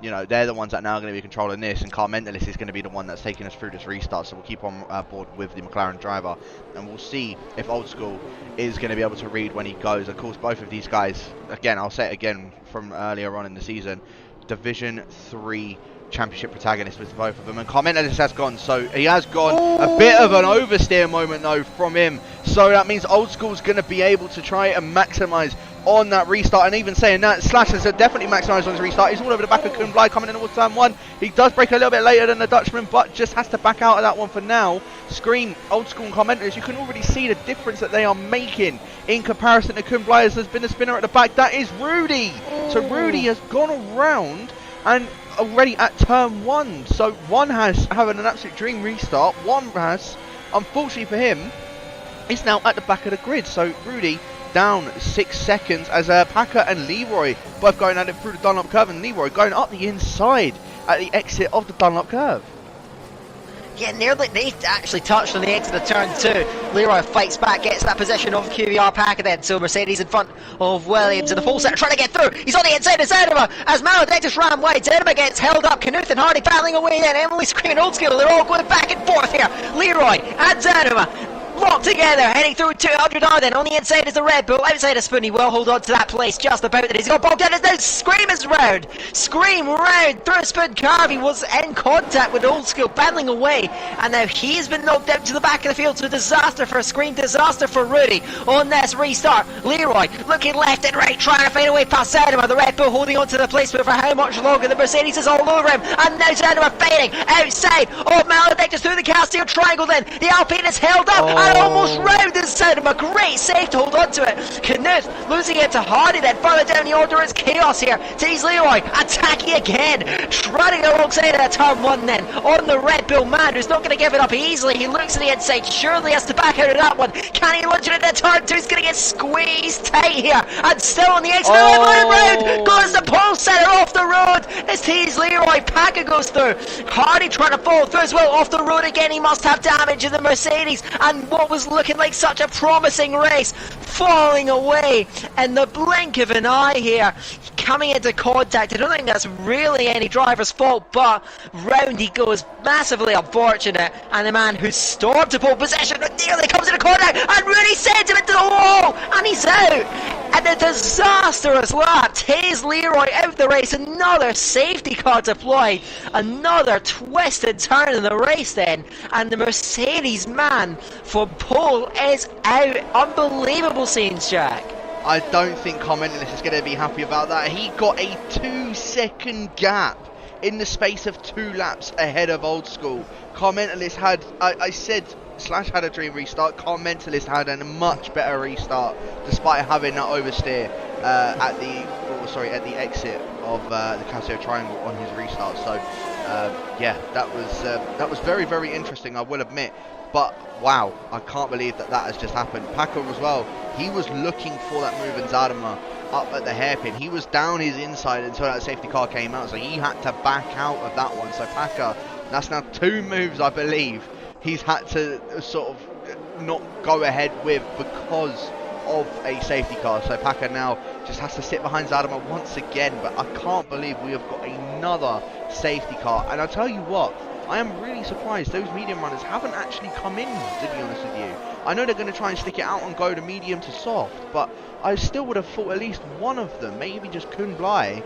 you know, they're the ones that are now going to be controlling this, and Carmentalist is going to be the one that's taking us through this restart, so we'll keep on board with the McLaren driver, and we'll see if Old School is going to be able to read when he goes. Of course, both of these guys, again, I'll say it again from earlier on in the season, Division 3 championship protagonist with both of them, and Carmentalist has gone, so he has gone. A bit of an oversteer moment though from him, so that means Old School's going to be able to try and maximise on that restart. And even saying that, Slash has definitely maximised on his restart. He's all over the back of Kumbly coming in towards turn 1. He does break a little bit later than the Dutchman, but just has to back out of that one for now. Scream, Old School commenters, you can already see the difference that they are making in comparison to Kumbly, as there's been a spinner at the back. That is Rudy. So Rudy has gone around and already at turn 1. So one has having an absolute dream restart. One has, unfortunately for him, is now at the back of the grid. So Rudy down 6 seconds as Packer and Leroy both going at it through the Dunlop curve, and Leroy going up the inside at the exit of the Dunlop curve. Yeah, nearly. They actually touched on the exit of turn 2. Leroy fights back, gets that position of QVR Packer then. So Mercedes in front of Williams in the full set, trying to get through. He's on the inside of Zenema as Maledictus ran wide. Zenema gets held up. Knuth and Hardy battling away then. Emily Screaming, Old School. They're all going back and forth here. Leroy and Zenema locked together, heading through 200 are then. On the inside is the Red Bull, outside of Spoony will hold on to that place just about. That he's got bogged down. It's now Scream is round. Scream round through a Spoon Carve. He was in contact with Old School, battling away, and now he's been knocked out to the back of the field. So disaster for Scream, disaster for Rudy on this restart. Leroy looking left and right, trying to find a way past Zenema. The Red Bull holding on to the place, but for how much longer? The Mercedes is all over him, and now Zenema fighting outside of Maledictus through the Castile Triangle then. The Alpine is held up and almost round inside him. A great save to hold on to it. Knuth losing it to Hardy then. Further down the order is Chaos here. Tease Leroy attacking again, trying to go alongside of turn 1 then on the Red Bull man, who's not going to give it up easily. He looks to the inside, surely has to back out of that one. Can he launch it into turn 2? He's going to get squeezed tight here, and still on the exit of the round goes the pole setter off the road. It's Tease Leroy. Packer goes through. Hardy trying to follow through as well, off the road again. He must have damage in the Mercedes, and what was looking like such a promising race falling away in the blink of an eye here, coming into contact. I don't think that's really any driver's fault, but round he goes, massively unfortunate, and the man who stormed to pole position nearly comes into contact and really sends him into the wall, and he's out. And a disastrous lap. Taze Leroy out of the race. Another safety car deployed. Another twisted turn in the race then. And the Mercedes man for pole is out. Unbelievable scenes, Jack. I don't think Commentless is going to be happy about that. He got a 2-second gap in the space of 2 laps ahead of Old School. Commentless had, I said, Slash had a dream restart. Commentalist had a much better restart, despite having that oversteer at the exit of the Casio Triangle on his restart. So yeah, that was very, very interesting, I will admit. But wow, I can't believe that has just happened. Packer as well, he was looking for that move in Zadema up at the hairpin. He was down his inside until that safety car came out, so he had to back out of that one. So Packer, that's now 2 moves, I believe, he's had to sort of not go ahead with because of a safety car. So Packer now just has to sit behind Zadema once again. But I can't believe we have got another safety car. And I'll tell you what, I am really surprised those medium runners haven't actually come in, to be honest with you. I know they're going to try and stick it out and go to medium to soft, but I still would have thought at least one of them, maybe just Kumbly,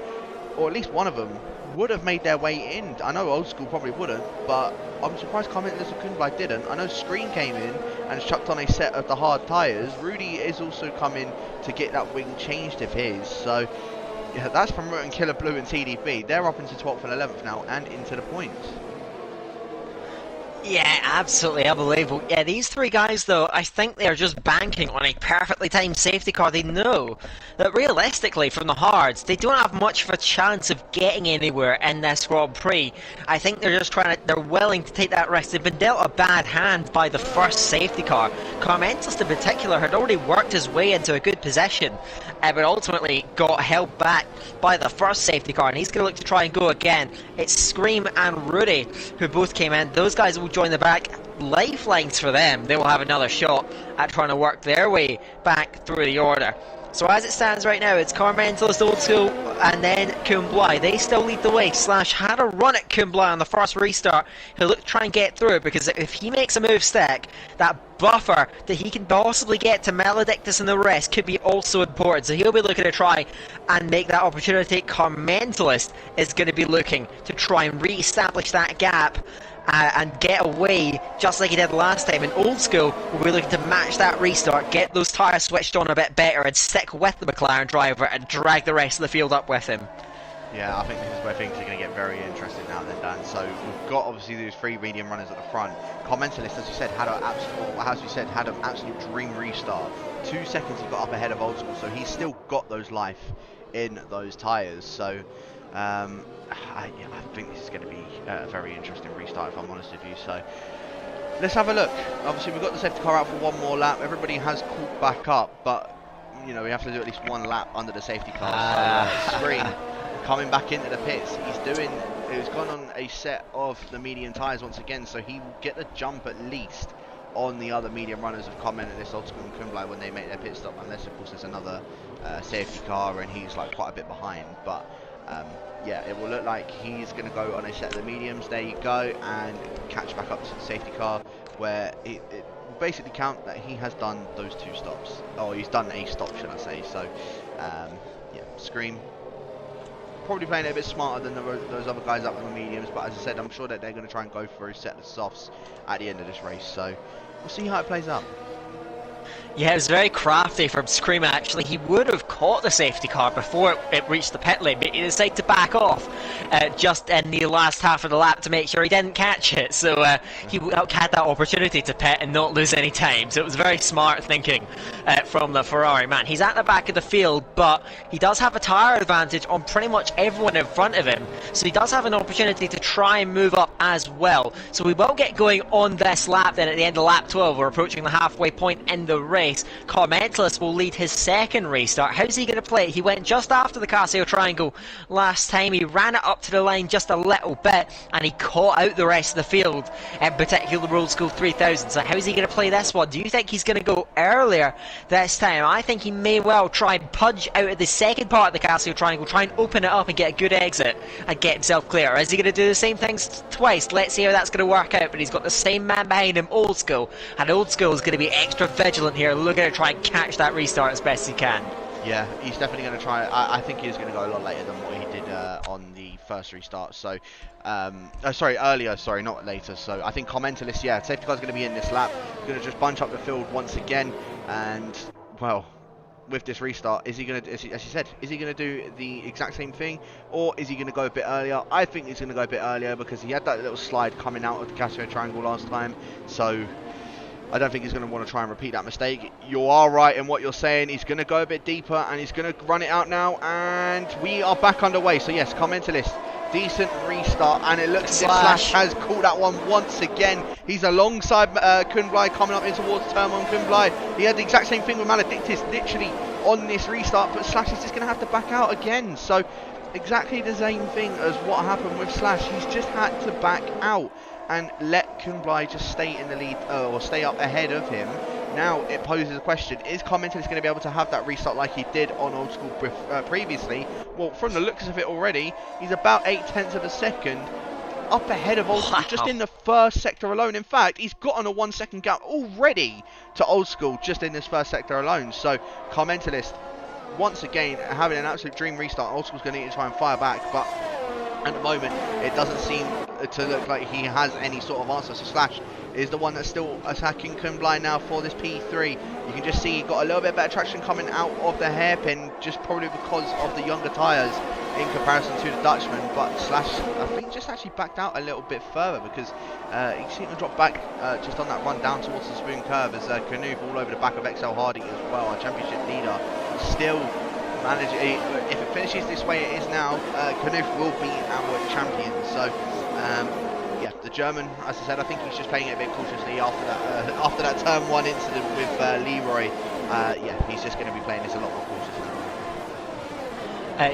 or at least one of them, would have made their way in. I know Old School probably wouldn't, but I'm surprised Commentless and Kumbly didn't. I know Screen came in and chucked on a set of the hard tyres. Rudy is also coming to get that wing changed of his. So yeah, that's from Rutten, Killer Blue and TDB. They're up into 12th and 11th now and into the points. Yeah, absolutely unbelievable. Yeah, these 3 guys, though, I think they're just banking on a perfectly timed safety car. They know that realistically, from the hards, they don't have much of a chance of getting anywhere in this Grand Prix. I think they're just they're willing to take that risk. They've been dealt a bad hand by the first safety car. Carmentalist in particular had already worked his way into a good position, but ultimately got held back by the first safety car, and he's going to look to try and go again. It's Scream and Rudy who both came in. Those guys will join the back. Lifelines for them. They will have another shot at trying to work their way back through the order. So as it stands right now, it's Carmentalist, Old School, and then Kumbly. They still lead the way. Slash had a run at Kumbly on the first restart. He'll look to try and get through, because if he makes a move stack, that buffer that he can possibly get to Maledictus and the rest could be also important. So he'll be looking to try and make that opportunity. Carmentalist is going to be looking to try and re-establish that gap and get away just like he did last time. And Old School will be looking to match that restart, get those tyres switched on a bit better, and stick with the McLaren driver and drag the rest of the field up with him. Yeah, I think this is where things are going to get very interesting now then, Dan. So we've got obviously these 3 medium runners at the front. Commentalist, as you said, had an absolute dream restart. 2 seconds he got up ahead of Old School, so he's still got those life in those tyres. So I think this is going to be a very interesting restart, if I'm honest with you. So let's have a look. Obviously we've got the safety car out for one more lap. Everybody has caught back up, but you know we have to do at least 1 lap under the safety car. So Screen coming back into the pits. He's gone on a set of the medium tyres once again, so he will get the jump at least on the other medium runners of Commentalist, Old School and Kublai when they make their pit stop, unless of course there's another safety car and he's like quite a bit behind. But yeah, it will look like he's going to go on a set of the mediums, there you go, and catch back up to the safety car, where it will basically count that he has done those 2 stops, or he's done a stop, should I say. So yeah, Scream probably playing it a bit smarter than those other guys up on the mediums, but as I said, I'm sure that they're going to try and go for a set of softs at the end of this race, so we'll see how it plays out. Yeah, it was very crafty from Scream actually. He would have caught the safety car before it reached the pit lane, but he decided to back off just in the last half of the lap to make sure he didn't catch it. So he had that opportunity to pit and not lose any time. So it was very smart thinking from the Ferrari man. He's at the back of the field, but he does have a tyre advantage on pretty much everyone in front of him. So he does have an opportunity to try and move up as well. So we will get going on this lap then at the end of lap 12. We're approaching the halfway point in the race. Commentalist will lead his second restart. How's he going to play it? He went just after the Casio Triangle last time. He ran it up to the line just a little bit and he caught out the rest of the field, in particular Old School 3000. So how's he going to play this one? Do you think he's going to go earlier this time? I think he may well try and pudge out of the second part of the Casio Triangle, try and open it up and get a good exit and get himself clear. Or is he going to do the same things twice? Let's see how that's going to work out. But he's got the same man behind him, Old School, and Old School is going to be extra vigilant here, looking to try and catch that restart as best he can. Yeah, he's definitely going to try. I think he is going to go a lot later than what he did on the first restart. So, earlier, not later. So I think Commentalist, yeah, safety car's going to be in this lap. He's going to just bunch up the field once again, and well, with this restart, is he going to, as you said, is he going to do the exact same thing, or is he going to go a bit earlier? I think he's going to go a bit earlier because he had that little slide coming out of the Casio Triangle last time. So I don't think he's going to want to try and repeat that mistake. You are right in what you're saying. He's going to go a bit deeper and he's going to run it out now. And we are back underway. So yes, Commentalist, decent restart. And it looks like Slash has called that one once again. He's alongside Kublai coming up in towards turn 1. Kublai, he had the exact same thing with Maledictus literally on this restart. But Slash is just going to have to back out again. So exactly the same thing as what happened with Slash. He's just had to back out and let Kublai just stay in the lead, or stay up ahead of him. Now it poses a question, is Commentalist going to be able to have that restart like he did on Old School previously? Well, from the looks of it already, he's about 0.8 of a second up ahead of Old School just in the first sector alone. In fact, he's got on a 1 second gap already to Old School just in this first sector alone. So Commentalist, once again, having an absolute dream restart. Old School's going to need to try and fire back, but at the moment it doesn't seem to look like he has any sort of answer. So Slash is the one that's still attacking Kublai now for this P3. You can just see he got a little bit better traction coming out of the hairpin, just probably because of the younger tyres in comparison to the Dutchman. But Slash, I think, just actually backed out a little bit further because he seemed to drop back just on that run down towards the spoon curve as Canoof all over the back of XL Hardy as well, our championship leader. Still manage if it finishes this way it is now, Canoof will be our champion. So yeah, the German, as I said, I think he's just playing it a bit cautiously after that turn 1 incident with Leroy. Yeah, he's just going to be playing this a lot more cautiously.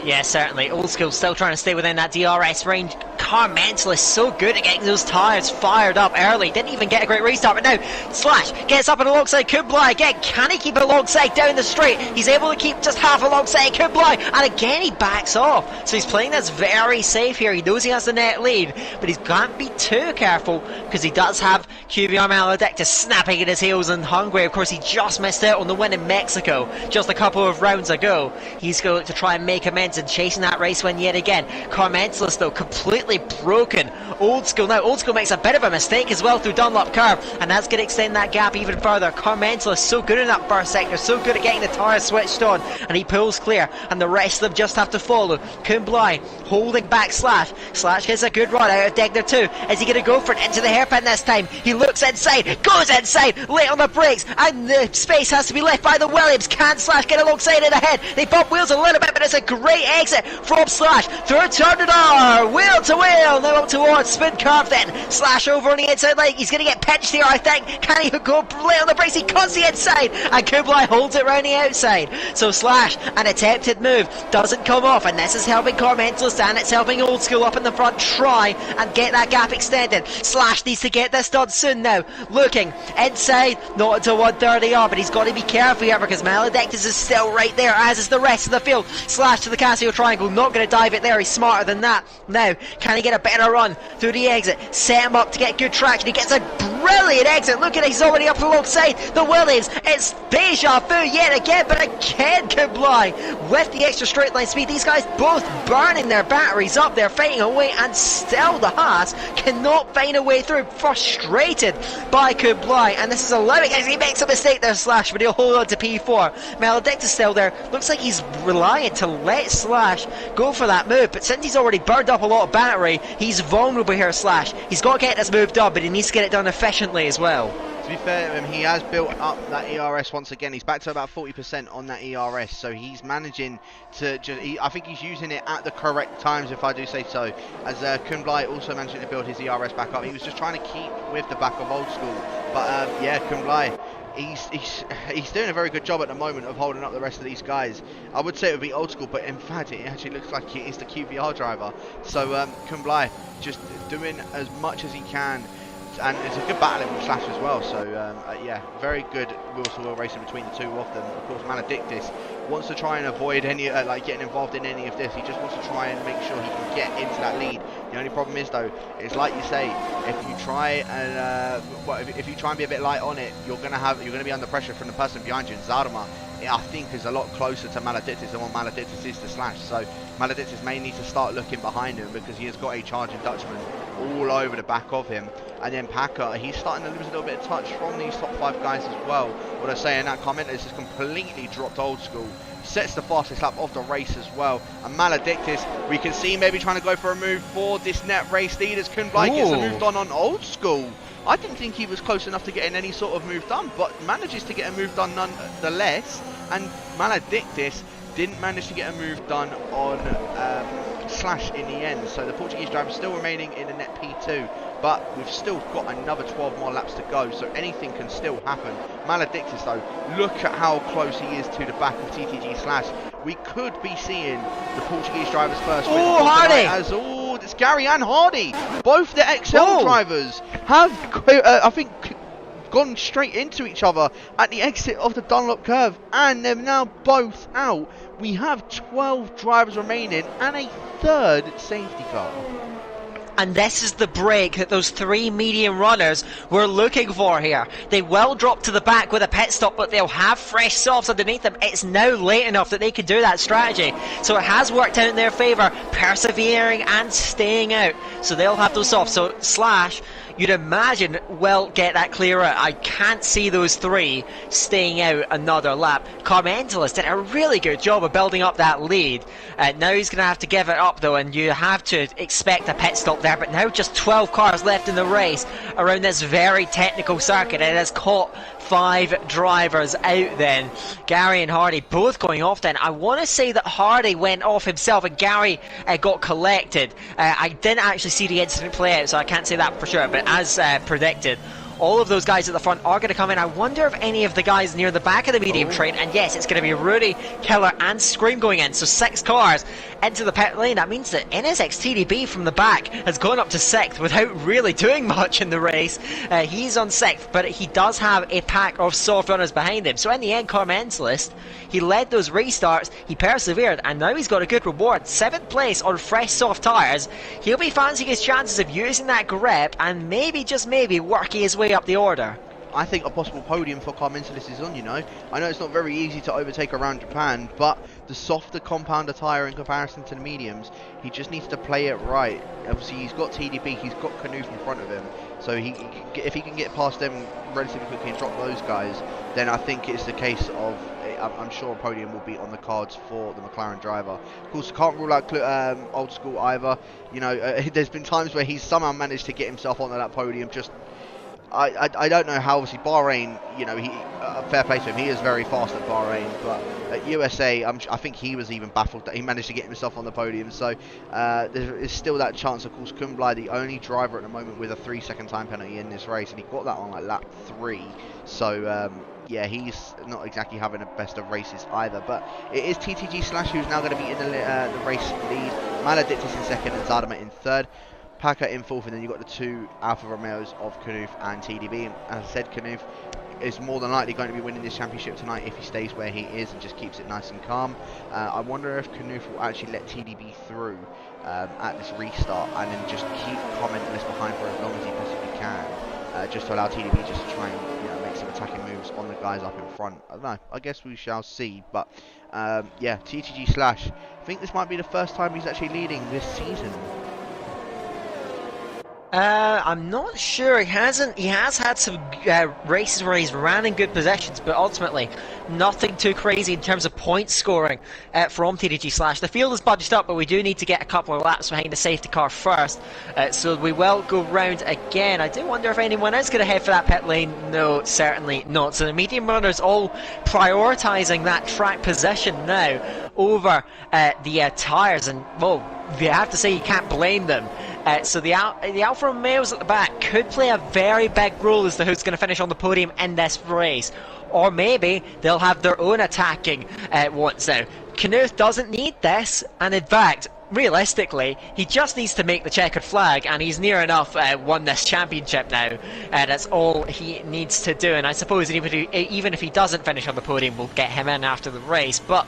Yeah, certainly. Old School still trying to stay within that DRS range. Commentalist so good at getting those tyres fired up early. Didn't even get a great restart, but now Slash gets up and alongside Kublai again. Can he keep it alongside down the straight? He's able to keep just half alongside Kublai, and again he backs off. So he's playing this very safe here. He knows he has the net lead, but he can't be too careful because he does have QVR Maledictus snapping at his heels in Hungary. Of course, he just missed out on the win in Mexico just a couple of rounds ago. He's going to try and make amends and chasing that race win yet again. Commentalist though completely really broken Old School. Now, Old School makes a bit of a mistake as well through Dunlop Curve, and that's going to extend that gap even further. Carmental is so good in that first sector, so good at getting the tyres switched on, and he pulls clear, and the rest of them just have to follow. Kublai holding back Slash. Slash gets a good run out of Degner too. Is he going to go for it into the hairpin this time? He looks inside, goes inside, late on the brakes, and the space has to be left by the Williams. Can Slash get alongside it ahead? They bump wheels a little bit, but it's a great exit from Slash through turn to door, wheel to wheel, now up towards spin curve then. Slash over on the inside leg, he's going to get pinched here I think. Can he go late on the brakes? He cuts the inside, and Kublai holds it round the outside. So Slash, an attempted move, doesn't come off, and this is helping Carmentalist, and it's helping Old School up in the front try and get that gap extended. Slash needs to get this done soon now. Looking inside, not until 130R, but he's got to be careful here because Maledictus is still right there, as is the rest of the field. Slash to the Casio triangle, not going to dive it there, he's smarter than that. Now, can he get a better run through the exit? Set him up to get good traction, he gets a brilliant exit. Look at it, he's already up alongside the Williams. It's deja vu yet again, but again Kublai with the extra straight line speed. These guys both burning their batteries up, they're fighting away, and still the Haas cannot find a way through, frustrated by Kublai, and this is allowing, as he makes a mistake there, Slash, but he'll hold on to P4. Maledictus still there, looks like he's reliant to let Slash go for that move, but since he's already burned up a lot of battery, he's vulnerable here, Slash. He's got to get this move done, but he needs to get it done efficiently as well. To be fair to him, he has built up that ERS once again. He's back to about 40% on that ERS, so he's managing to just... I think he's using it at the correct times, if I do say so. As Kublai also managing to build his ERS back up. He was just trying to keep with the back of Old School. But yeah, Kublai, he's doing a very good job at the moment of holding up the rest of these guys. I would say it would be Old School, but in fact it actually looks like it is the QVR driver. So Kublai just doing as much as he can. And it's a good battling with Slash as well, so yeah, very good wheel-to-wheel racing between the two of them. Of course, Maledictus wants to try and avoid any like getting involved in any of this. He just wants to try and make sure he can get into that lead. The only problem is though, it's like you say, if you try and if you try and be a bit light on it, you're gonna be under pressure from the person behind you. And Zarma, I think, is a lot closer to Maledictus than what Maledictus is to Slash. So Maledictus may need to start looking behind him because he has got a charging Dutchman all over the back of him. And then Packer, he's starting to lose a little bit of touch from these top 5 guys as well. What I'm saying, that comment is just completely dropped Old School. Sets the fastest lap of the race as well. And Maledictus, we can see maybe trying to go for a move for this net race lead as Kublai gets a move done on Old School. I didn't think he was close enough to getting any sort of move done, but manages to get a move done nonetheless. And Maledictus didn't manage to get a move done on Slash in the end. So the Portuguese driver still remaining in the net P2, but we've still got another 12 more laps to go, so anything can still happen. Maledictus though, look at how close he is to the back of TTG Slash. We could be seeing the Portuguese drivers first. Oh, Hardy! It's Gary and Hardy. Both the XL drivers have, I think, gone straight into each other at the exit of the Dunlop curve, and they're now both out. We have 12 drivers remaining and a third safety car. And this is the break that those 3 medium runners were looking for here. They will drop to the back with a pit stop, but they'll have fresh softs underneath them. It's now late enough that they can do that strategy. So it has worked out in their favour, persevering and staying out. So they'll have those softs. So Slash, you'd imagine, will get that clear out. I can't see those 3 staying out another lap. Carmentalist did a really good job of building up that lead. Now he's going to have to give it up though, and you have to expect a pit stop there. But now just 12 cars left in the race around this very technical circuit. It has caught 5 drivers out then. Gary and Hardy both going off then. I want to say that Hardy went off himself and Gary got collected. I didn't actually see the incident play out, so I can't say that for sure, but as predicted, all of those guys at the front are going to come in. I wonder if any of the guys near the back of the medium train, and yes, it's going to be Rudy, Killer and Scream going in, so 6 cars into the pit lane. That means that NSX TDB from the back has gone up to 6th without really doing much in the race. He's on 6th, but he does have a pack of soft runners behind him. So in the end, Carmentalist, he led those restarts, he persevered, and now he's got a good reward. 7th place on fresh soft tyres. He'll be fancying his chances of using that grip and maybe, just maybe, working his way up the order. I think a possible podium for Car Mentalist is on, you know. I know it's not very easy to overtake around Japan, but the softer compounder tyre in comparison to the mediums, he just needs to play it right. Obviously, he's got TDB, he's got Knuth in front of him, so if he can get past them relatively quickly and drop those guys, then I think it's the case of, I'm sure a podium will be on the cards for the McLaren driver. Of course, can't rule out Old School either. You know, there's been times where he's somehow managed to get himself onto that podium. Just, I don't know how. Obviously, Bahrain, you know, fair play to him. He is very fast at Bahrain, but at USA, I think he was even baffled that he managed to get himself on the podium. So there is still that chance. Of course, Kumbly, the only driver at the moment with a 3-second time penalty in this race, and he got that on like lap 3. So yeah, he's not exactly having the best of races either. But it is TTG Slash who's now going to be in the race lead. Maledictus in second and Zadama in third. Packer in fourth, and then you've got the 2 Alfa Romeos of Knuth and TDB. And as I said, Knuth is more than likely going to be winning this championship tonight if he stays where he is and just keeps it nice and calm. I wonder if Knuth will actually let TDB through at this restart and then just keep Commentless behind for as long as he possibly can, just to allow TDB just to try and, you know, make some attacking moves on the guys up in front. I don't know, I guess we shall see. But yeah, TTG Slash, I think this might be the first time he's actually leading this season. I'm not sure. He has had some races where he's ran in good positions, but ultimately nothing too crazy in terms of point scoring from TDG Slash. The field is budged up, but we do need to get a couple of laps behind the safety car first. So we will go round again. I do wonder if anyone is going to head for that pit lane. No, certainly not. So the medium runners all prioritising that track position now over the tyres, and well, you have to say you can't blame them. So the Alfa Romeos at the back could play a very big role as to who's going to finish on the podium in this race. Or maybe they'll have their own attacking wants now. Knuth doesn't need this, and in fact, realistically, he just needs to make the checkered flag, and he's near enough won this championship now. That's all he needs to do, and I suppose even if he doesn't finish on the podium, we'll get him in after the race. But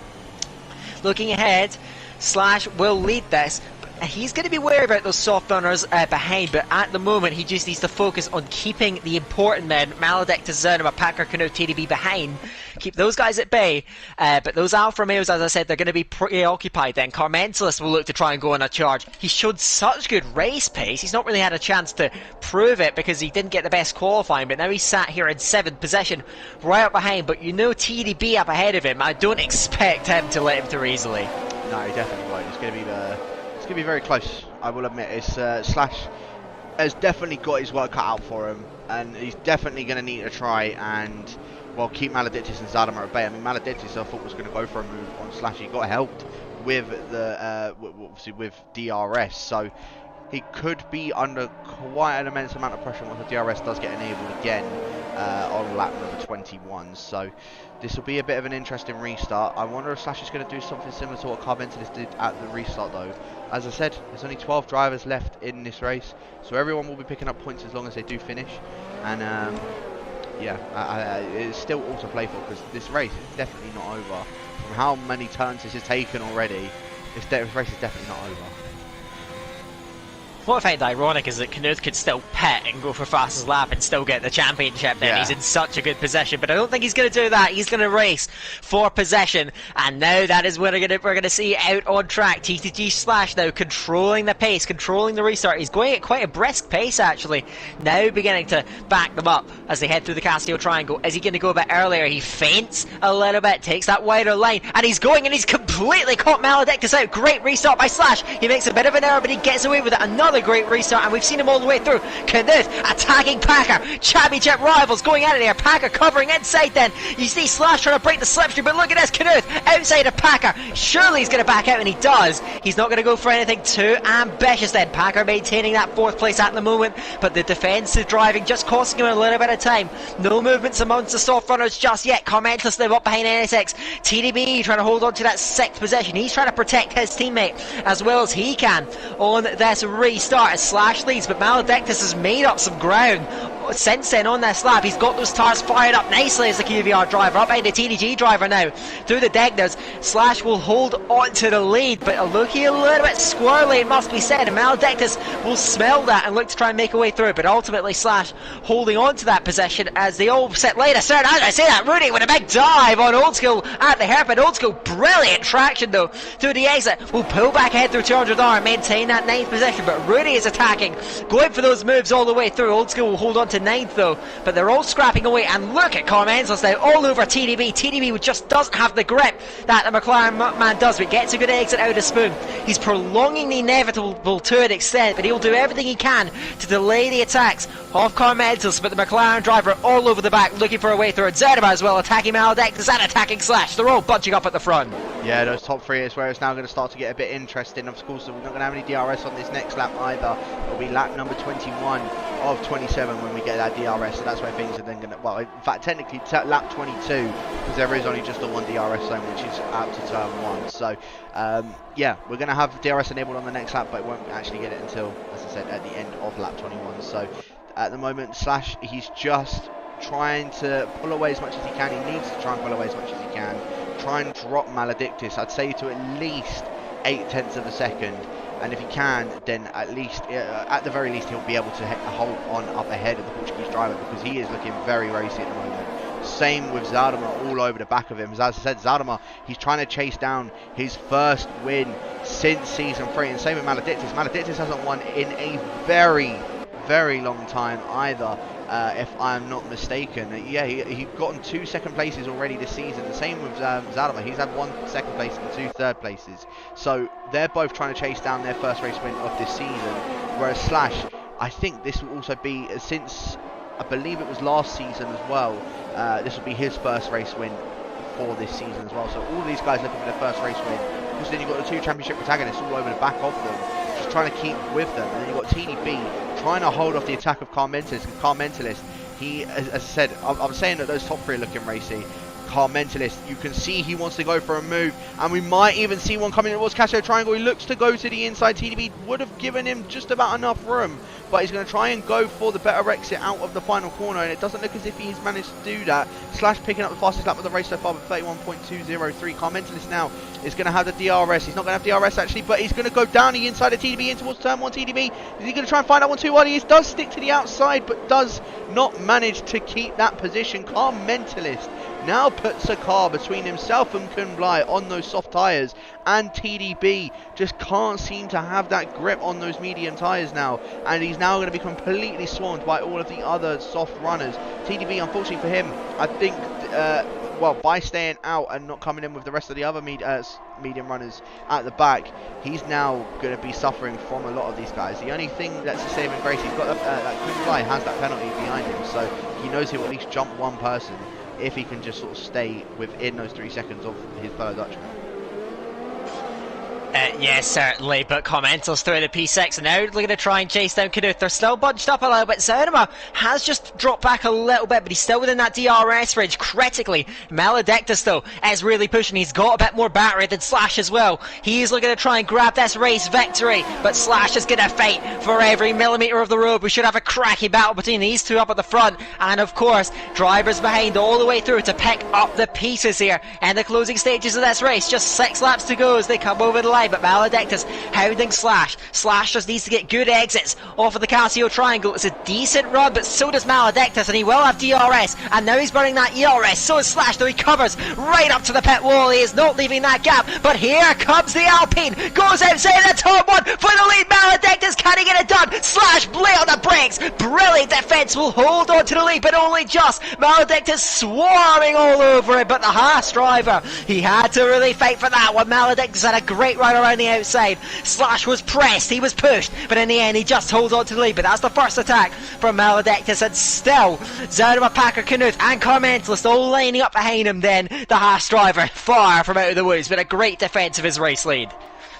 looking ahead, Slash will lead this. He's going to be wary about those soft runners behind, but at the moment he just needs to focus on keeping the important men, Maledictus, Zernema, Packer, Knuth, TDB behind, keep those guys at bay. But those Alfa Romeos, as I said, they're going to be preoccupied then. Car Mentalist will look to try and go on a charge. He showed such good race pace. He's not really had a chance to prove it because he didn't get the best qualifying, but now he's sat here in 7th position, right up behind. But you know TDB up ahead of him. I don't expect him to let him through easily. No, he definitely won't. It's going to be very close, I will admit. It's Slash has definitely got his work cut out for him, and he's definitely going to need to try and, well, keep Maledictus and Zadama at bay. I mean, Maledictus I thought was going to go for a move on Slash. He got helped with the obviously with DRS, so he could be under quite an immense amount of pressure once the DRS does get enabled again on lap number 21. So this will be a bit of an interesting restart. I wonder if Slash is going to do something similar to what Car Mentalist did at the restart, though. As I said, there's only 12 drivers left in this race, so everyone will be picking up points as long as they do finish. And yeah, it's still all to play for, because this race is definitely not over. From how many turns this has taken already, this race is definitely not over. What I find ironic is that Knuth could still pit and go for fastest lap and still get the championship. Then he's in such a good position, but I don't think he's going to do that. He's going to race for possession, and now that is what we're going to see out on track. TTG Slash now controlling the pace, controlling the restart. He's going at quite a brisk pace actually, now beginning to back them up as they head through the Castillo Triangle. Is he going to go a bit earlier? He feints a little bit, takes that wider line, and he's going, and he's completely caught Maledictus out. Great restart by Slash. He makes a bit of an error, but he gets away with it. Another great restart, and we've seen him all the way through. Knuth attacking Packer. Championship rivals going out of there. Packer covering inside then. You see Slash trying to break the slipstream, but look at this. Knuth outside of Packer. Surely he's going to back out, and he does. He's not going to go for anything too ambitious then. Packer maintaining that 4th place at the moment, but the defensive driving just costing him a little bit of time. No movements amongst the soft runners just yet. Car Mentalist now up behind NSX. TDB trying to hold on to that 6th position. He's trying to protect his teammate as well as he can on this restart. Slash leads, but Maledictus has made up some ground since then on this lap. He's got those tires fired up nicely as the QVR driver, up behind the TDG driver now, through the Degners. Slash will hold on to the lead, but looking a little bit squirrely, it must be said, and Maledictus will smell that and look to try and make a way through, but ultimately Slash holding on to that position as they all set late astern. As I say that, Rudy with a big dive on Old School at the hairpin. Old School, brilliant traction though through the exit, will pull back ahead through 200R and maintain that 9th position, but Rudy is attacking, going for those moves all the way through. Old School will hold on to 9th though, but they're all scrapping away, and look at Carmentos now all over TDB. TDB just doesn't have the grip that the McLaren man does, but gets a good exit out of Spoon. He's prolonging the inevitable to an extent, but he'll do everything he can to delay the attacks of Carmentos, but the McLaren driver all over the back looking for a way through. Zerba as well, attacking Maledictus and attacking Slash. They're all bunching up at the front. Yeah, those top three is where it's now going to start to get a bit interesting. Of course, we're not going to have any DRS on this next lap either. It'll be lap number 21 of 27 when we get that DRS, so that's where things are then going to, well, in fact, technically lap 22, because there is only just the one DRS zone, which is out to turn 1. So, yeah, we're going to have DRS enabled on the next lap, but won't actually get it until, as I said, at the end of lap 21. So, at the moment, Slash, he's just trying to pull away as much as he can. He needs to try and pull away as much as he can. Try and drop Maledictus, I'd say, to at least 0.8 of a second. And if he can, then at least, at the very least, he'll be able to hold on up ahead of the Portuguese driver, because he is looking very racy at the moment. Same with Zadama all over the back of him. As I said, Zadama, he's trying to chase down his first win since Season 3. And same with Maledictus. Maledictus hasn't won in a very, very long time either, if I'm not mistaken. Yeah, he's gotten 2 second places already this season. The same with Zadama. He's had 1 second place and 2 third places. So they're both trying to chase down their first race win of this season. Whereas Slash, I think this will also be, since I believe it was last season as well, this will be his first race win for this season as well. So all these guys looking for their first race win. Because then you've got the 2 championship protagonists all over the back of them, just trying to keep with them. And then you've got TDB trying to hold off the attack of Carmentalist. And Carmentalist, he, as I said, I'm saying that those top 3 are looking racy. Carmentalist, you can see he wants to go for a move, and we might even see one coming towards Casio Triangle. He looks to go to the inside. TDB would have given him just about enough room, but he's going to try and go for the better exit out of the final corner, and it doesn't look as if he's managed to do that. Slash picking up the fastest lap of the race so far with 31.203. Carmentalist now is going to have the DRS. He's not going to have DRS actually, but he's going to go down the inside of TDB in towards turn 1. TDB, is he going to try and find that one too early? He does stick to the outside, but does not manage to keep that position. Carmentalist now puts a car between himself and Kunblai on those soft tyres, and TDB just can't seem to have that grip on those medium tyres now, and he's now going to be completely swamped by all of the other soft runners. TDB, unfortunately for him, I think, well, by staying out and not coming in with the rest of the other medium runners at the back, he's now going to be suffering from a lot of these guys. The only thing that's a saving grace, he's got that Kunblai has that penalty behind him, so he knows he'll at least jump one person if he can just sort of stay within those 3 seconds of his fellow Dutchman. Yes, certainly, but Carmentalist through the P6 and now looking to try and chase down Knuth. They're still bunched up a little bit. Zadama has just dropped back a little bit, but he's still within that DRS range critically. Maledictus, though, is really pushing. He's got a bit more battery than Slash as well. He's looking to try and grab this race victory, but Slash is going to fight for every millimetre of the road. We should have a cracking battle between these two up at the front, and of course, drivers behind all the way through to pick up the pieces here in the closing stages of this race. Just 6 laps to go as they come over the line, but Maledictus hounding Slash. Slash just needs to get good exits off of the Casio Triangle. It's a decent run, but so does Maledictus, and he will have DRS, and now he's burning that ERS. So is Slash, though he covers right up to the pit wall. He is not leaving that gap, but here comes the Alpine. Goes outside the top 1 for the lead. Maledictus, can he get it done? Slash, blade on the brakes. Brilliant defense, will hold on to the lead, but only just. Maledictus swarming all over it, but the Haas driver, he had to really fight for that one. Maledictus had a great run around the outside. Slash was pressed, he was pushed, but in the end he just holds on to the lead. But that's the first attack from Maledictus, and still Zadama, Packer, Knuth and Carmentalist all lining up behind him. Then the Haas driver far from out of the woods, but a great defence of his race lead.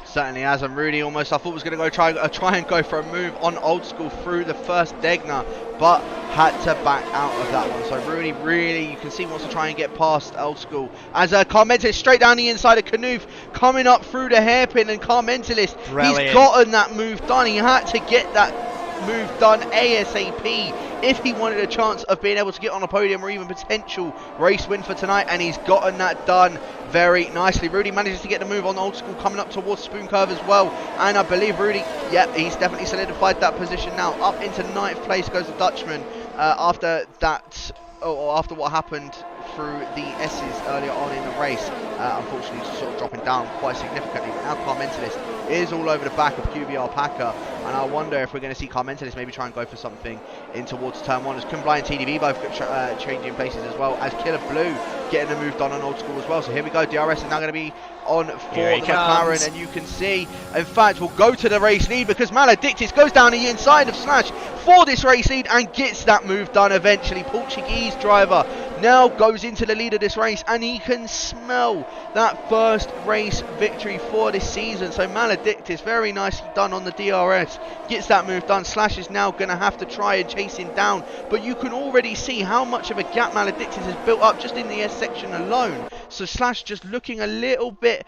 Certainly has, and Rudy almost, I thought was going to go try and go for a move on Old School through the first Degner, but had to back out of that one. So Rudy really, you can see, wants to try and get past Old School. As Carmentalist straight down the inside of Knuth, coming up through the hairpin, and Carmentalist, he's gotten that move done. He had to get that move done ASAP if he wanted a chance of being able to get on a podium or even potential race win for tonight, and he's gotten that done very nicely. Rudy manages to get the move on Old School coming up towards Spoon Curve as well, and I believe Rudy, yep, he's definitely solidified that position now. Up into 9th place goes the Dutchman after that, after what happened through the S's earlier on in the race. Unfortunately, just sort of dropping down quite significantly. But now Car Mentalist is all over the back of QBR Packer, and I wonder if we're going to see Car Mentalist maybe try and go for something in towards turn 1. As Kumbly and TDV both changing places as well, as Killer Blue getting the move done on Old School as well. So here we go, DRS is now going to be on for the McLaren, and you can see, in fact, we'll go to the race lead because Maledictus goes down the inside of Slash for this race lead and gets that move done eventually. Portuguese driver now goes into the lead of this race, and he can smell that first race victory for this season. So Maledictus, very nicely done on the DRS, gets that move done. Slash is now going to have to try and chase him down, but you can already see how much of a gap Maledictus has built up just in the S section alone. So Slash just looking a little bit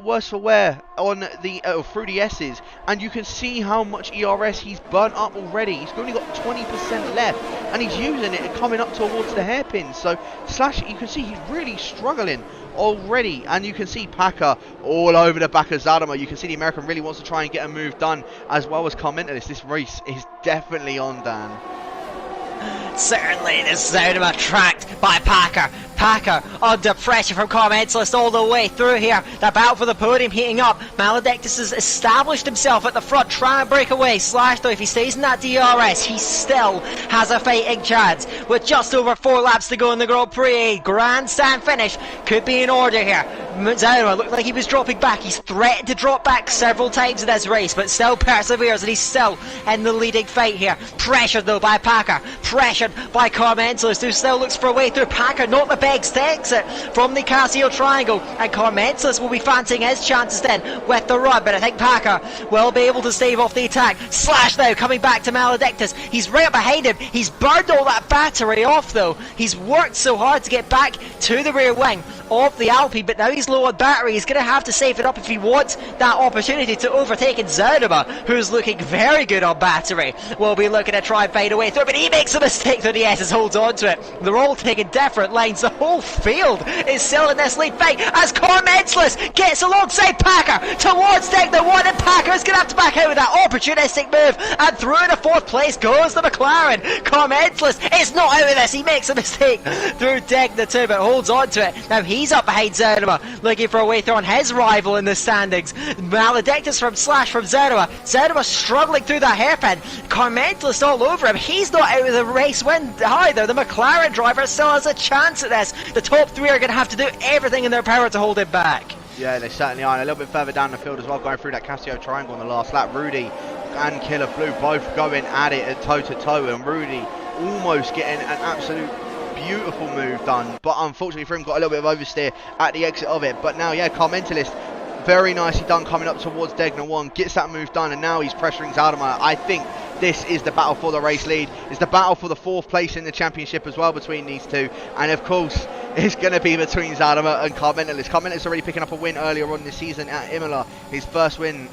worse for wear on the through the S's, and you can see how much ERS he's burnt up already. He's only got 20% left, and he's using it and coming up towards the hairpins. So Slash, you can see he's really struggling already, and you can see Packer all over the back of Zadama. You can see the American really wants to try and get a move done, as well as Commentalist. This race is definitely on, Dan. Certainly, this is Zadama tracked by Packer. Packer under pressure from Commentalist all the way through here. The battle for the podium heating up. Maledictus has established himself at the front, trying to break away. Slash, though, if he stays in that DRS, he still has a fighting chance. With just over 4 laps to go in the Grand Prix, a grandstand finish could be in order here. Zadama looked like he was dropping back. He's threatened to drop back several times in this race, but still perseveres, and he's still in the leading fight here. Pressured, though, by Packer. Pressured by Commentalist, who still looks for a way through. Packer, not the best exit from the Casio Triangle, and Commentalist will be fancying his chances then with the run, but I think Packer will be able to stave off the attack. Slash now coming back to Maledictus. He's right behind him. He's burned all that battery off, though. He's worked so hard to get back to the rear wing of the Alpine, but now he's low on battery. He's going to have to save it up if he wants that opportunity to overtake Zadama, who's looking very good on battery. We'll be looking to try and find a way through, but he makes a mistake through the S's, holds on to it. They're all taking different lines. The whole field is still in this lead fight as Commentalist gets alongside Packer towards Degna 1, and Packer is going to have to back out with that opportunistic move, and through into 4th place goes the McLaren. Commentalist is not out of this. He makes a mistake through Degna 2, but holds on to it. Now he's up behind Zadama, looking for a way through on his rival in the standings. Maledictus from Slash from Zadama. Zadama struggling through that hairpin. Commentalist all over him. He's not out of the race win either. The McLaren driver still has a chance at this. The top 3 are going to have to do everything in their power to hold him back. Yeah, they certainly are. And a little bit further down the field as well, going through that Casio Triangle on the last lap, Rudy and Killer Blue both going at it toe to toe, and Rudy almost getting an absolute beautiful move done, but unfortunately for him got a little bit of oversteer at the exit of it. But now, yeah, Commentalist, very nicely done coming up towards Degna 1, gets that move done, and now he's pressuring Zadama. I think this is the battle for the race lead. It's the battle for the 4th place in the championship as well between these two, and of course it's going to be between Zadama and Commentalist. Commentalist already picking up a win earlier on this season at Imola, his first win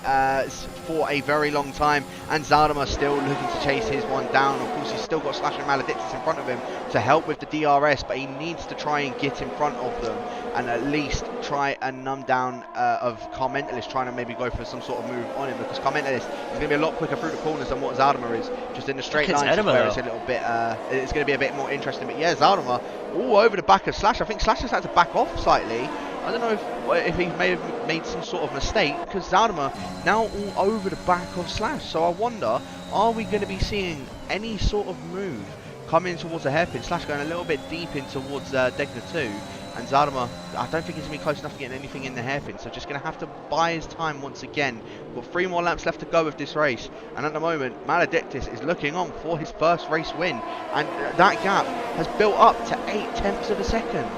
for a very long time, and Zadama still looking to chase his one down. Of course, he's still got Slash and Maledictus in front of him to help with the DRS, but he needs to try and get in front of them and at least try and numb down of Commentalist trying to maybe go for some sort of move on him, because Commentalist is going to be a lot quicker through the corners than what Zadama is. Just in the straight lines where it's a little bit it's going to be a bit more interesting. But yeah, Zadama all over the back of Slash. I think Slash has had to back off slightly. I don't know if he may have made some sort of mistake, because Zadama now all over the back of Slash. So I wonder, are we going to be seeing any sort of move coming towards the hairpin? Slash going a little bit deep in towards Degna 2, and Zadama, I don't think he's going to be close enough to getting anything in the hairpin, so just going to have to buy his time once again. We've got 3 more laps left to go with this race, and at the moment Maledictus is looking on for his first race win, and that gap has built up to 0.8 of a second.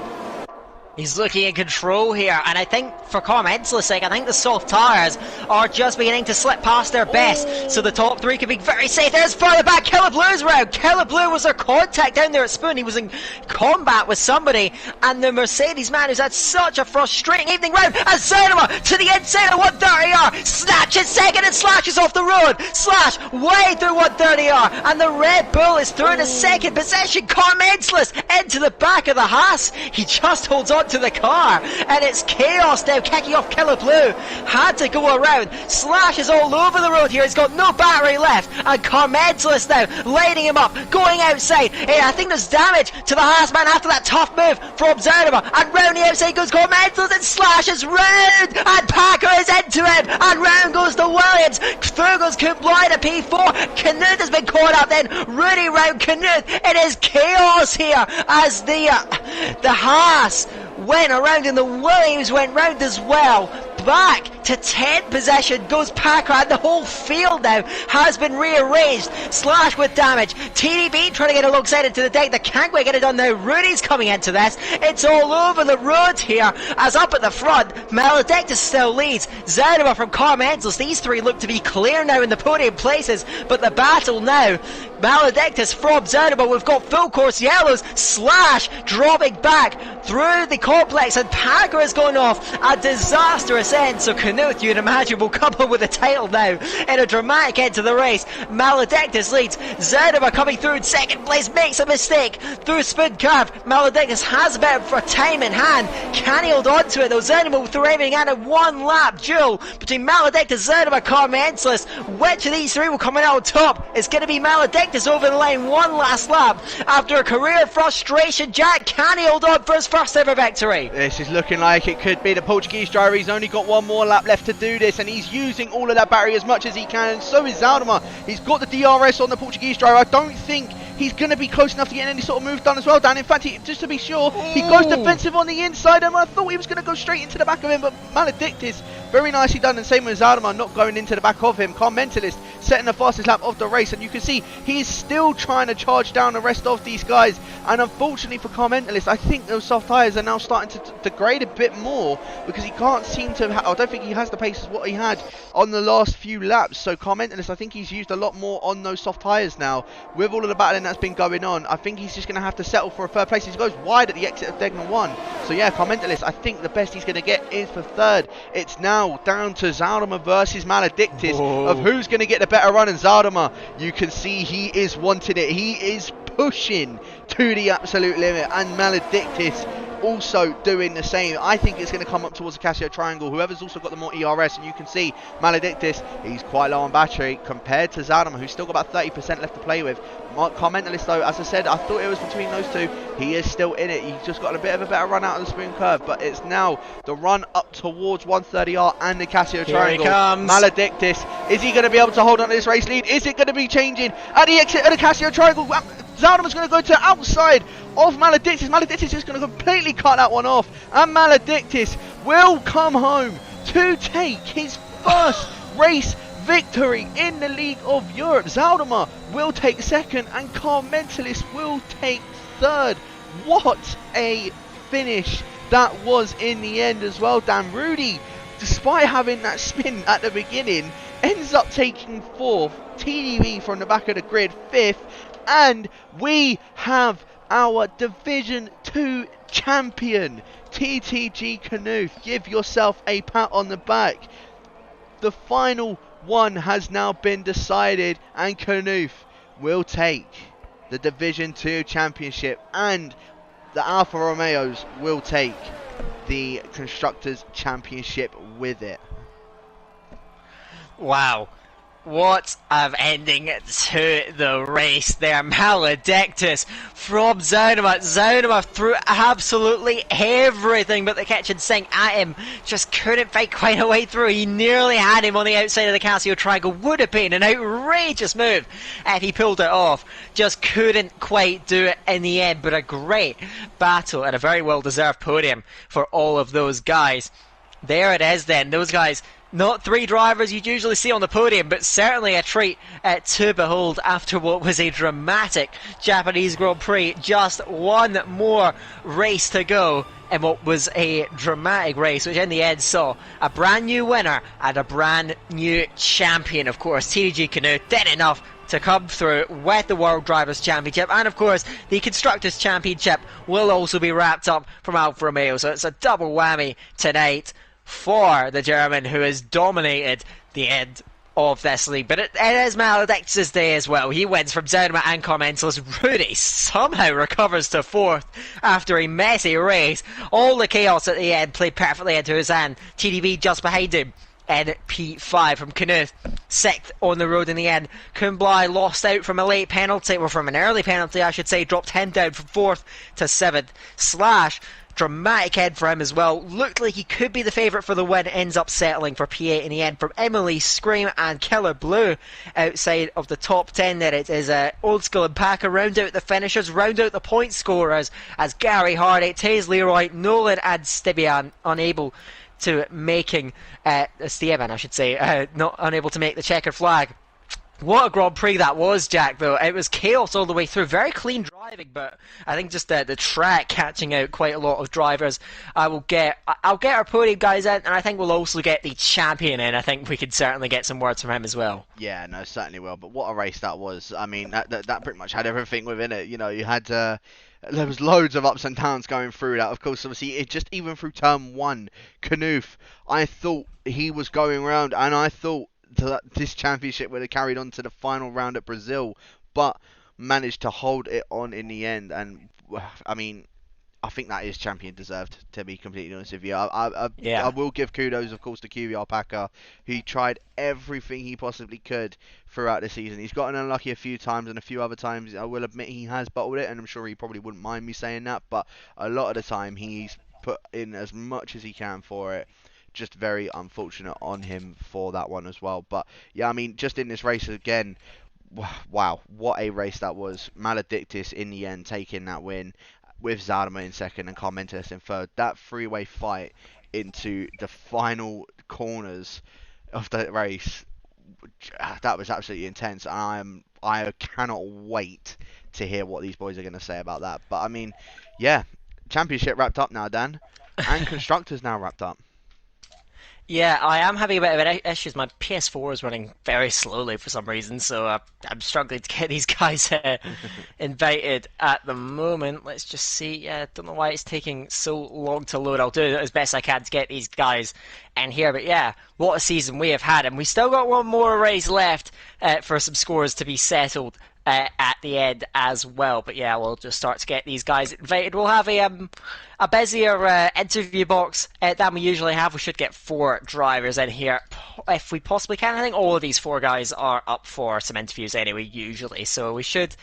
He's looking in control here, and I think for Carmentelis' sake, I think the soft tyres are just beginning to slip past their best, so the top three can be very safe. There's further back, Killer Blue's round. Killer Blue was their contact down there at Spoon. He was in combat with somebody, and the Mercedes man who's had such a frustrating evening round, as Zonema to the inside of 130R, snatches second and slashes off the road. Slash way through 130R, and the Red Bull is through in a second possession. Carmentelis into the back of the Haas. He just holds on to the car, and it's chaos now kicking off Killer Blue. Had to go around. Slash is all over the road here. He's got no battery left, and Carmentelis now lighting him up, going outside. I think there's damage to the Haas man after that tough move from Zonema, and round the outside goes Carmentelis, and Slash is round, and Packer is into him, and round goes the Williams. Through goes Kublai to P4. Knuth has been caught up then. Rudy round Knuth. It is chaos here as the Haas went around and the Williams went round as well. Back to 10th position goes Packer, and the whole field now has been rearranged. Slash with damage. TDB trying to get alongside into the deck. They can't quite get it done now. Rudy's coming into this. It's all over the road here, as up at the front, Maledictus still leads. Zonema from Carmentelis. These three look to be clear now in the podium places, but the battle now, Maledictus from Zonema. We've got full course yellows. Slash dropping back through the complex, and Packer is going off a disastrous end. So Knuth, you'd imagine, will come up with the title now in a dramatic end to the race. Maledictus leads. Zonema coming through in second place, makes a mistake through Spoon Curve. Maledictus has a bit of time in hand. Can he hold on to it though? Zonema through everything, and a one lap duel between Maledictus, Zonema, Carmentelis. Which of these three will come out on top? It's going to be Maledictus over the line one last lap after a career frustration. Jack, can he hold on for his first ever victory? This is looking like it could be the Portuguese driver. He's only got one more lap left to do this, and he's using all of that battery as much as he can, and so is Zonema. He's got the DRS on the Portuguese driver. I don't think he's going to be close enough to get any sort of move done as well, Dan. In fact, just to be sure, he goes defensive on the inside, and I thought he was going to go straight into the back of him, but Maledictus, very nicely done, and same with Zonema, not going into the back of him. Carmentelis setting the fastest lap of the race, and you can see he is still trying to charge down the rest of these guys, and unfortunately for Carmentelis, I think those soft tyres are now starting to degrade a bit more, because he can't seem to, I don't think he has the pace as what he had on the last few laps. So Carmentelis, I think he's used a lot more on those soft tyres now. With all of the battling that's been going on, I think he's just going to have to settle for a third place. He goes wide at the exit of Degnan 1. So yeah, Carmentelis, I think the best he's going to get is for third. It's now down to Zonema versus Maledictus of who's going to get the better run, and Zonema, you can see he is wanting it. He is pushing to the absolute limit, and Maledictus also doing the same. I think it's going to come up towards the Casio Triangle. Whoever's also got the more ERS, and you can see Maledictus, he's quite low on battery compared to Zonema, who's still got about 30% left to play with. Carmentelis though, as I said, I thought it was between those two. He is still in it. He's just got a bit of a better run out of the Spoon Curve, but it's now the run up towards 130R and the Casio Triangle. Here he comes. Maledictus, is he going to be able to hold on to this race lead? Is it going to be changing at the exit of the Casio Triangle? Zonema's going to go to the outside of Maledictus. Maledictus is going to completely cut that one off, and Maledictus will come home to take his first race victory in the League of Europe. Zonema will take second, and Carmentelis will take third. What a finish that was in the end as well, Dan. Rudy, despite having that spin at the beginning, ends up taking fourth. TDB from the back of the grid fifth, and we have our Division 2 champion, TTG Knuth. Give yourself a pat on the back. The final one has now been decided, and Knuth will take the Division 2 championship, and the Alfa Romeos will take the Constructors Championship with it. Wow. What an ending to the race there. Maledictus from Zonema. Zonema threw absolutely everything but the kitchen sink at him. Just couldn't fight quite a way through. He nearly had him on the outside of the Casio Triangle. Would have been an outrageous move if he pulled it off. Just couldn't quite do it in the end. But a great battle and a very well deserved podium for all of those guys. There it is then. Those guys Not 3 drivers you'd usually see on the podium, but certainly a treat to behold after what was a dramatic Japanese Grand Prix. Just one more race to go in what was a dramatic race, which in the end saw a brand new winner and a brand new champion. Of course, TDG Canoe did enough to come through with the World Drivers' Championship, and of course the Constructors' Championship will also be wrapped up from Alfa Romeo, so it's a double whammy tonight for the German, who has dominated the end of this league. But it is Maledictus' day as well. He wins from Zermatt and Carmentos. Rudy somehow recovers to 4th after a messy race. All the chaos at the end played perfectly into his hand. TDB just behind him in P5 from Knuth, 6th on the road in the end. Kumbly lost out from a late penalty, or from an early penalty I should say, dropped 10 down from 4th to 7th. Slash, dramatic head for him as well. Looked like he could be the favourite for the win, ends up settling for P8 in the end. From Emily, Scream and Killer Blue outside of the top 10 there. It is Old School and Packer round out the finishers, round out the point scorers, as Gary Hardy, Taze Leroy, Nolan and Stibian unable to making Steven, I should say, not unable to make the checkered flag. What a Grand Prix that was, Jack, though. It was chaos all the way through. Very clean driving, but I think just the track catching out quite a lot of drivers. I'll get our podium guys in, and I think we'll also get the champion in. I think we could certainly get some words from him as well. Yeah, no, certainly will. But what a race that was. I mean, that pretty much had everything within it. You know, you had... there was loads of ups and downs going through that. Of course, obviously, it just even through turn 1, Knuth, I thought he was going round, and I thought that this championship would have carried on to the final round at Brazil, but managed to hold it on in the end. And I mean, I think that is champion deserved, to be completely honest with you. I will give kudos, of course, to QVR Packer, who tried everything he possibly could throughout the season. He's gotten unlucky a few times, and a few other times, I will admit, he has bottled it, and I'm sure he probably wouldn't mind me saying that, but a lot of the time, he's put in as much as he can for it. Just very unfortunate on him for that one as well. But yeah, I mean, just in this race again, wow, what a race that was. Maledictus in the end taking that win, with Zarma in second and Carmentos in third. That three-way fight into the final corners of the race, that was absolutely intense. And I cannot wait to hear what these boys are going to say about that. But I mean, yeah, championship wrapped up now, Dan, and constructors now wrapped up. Yeah, I am having a bit of issues. My PS4 is running very slowly for some reason, so I'm struggling to get these guys invited at the moment. Let's just see. Yeah, don't know why it's taking so long to load. I'll do it as best I can to get these guys in here. But yeah, what a season we have had, and we still got one more race left for some scores to be settled at the end as well. But yeah, we'll just start to get these guys invited. We'll have a busier interview box than we usually have. We should get 4 drivers in here if we possibly can. I think all of these 4 guys are up for some interviews anyway, usually, so we should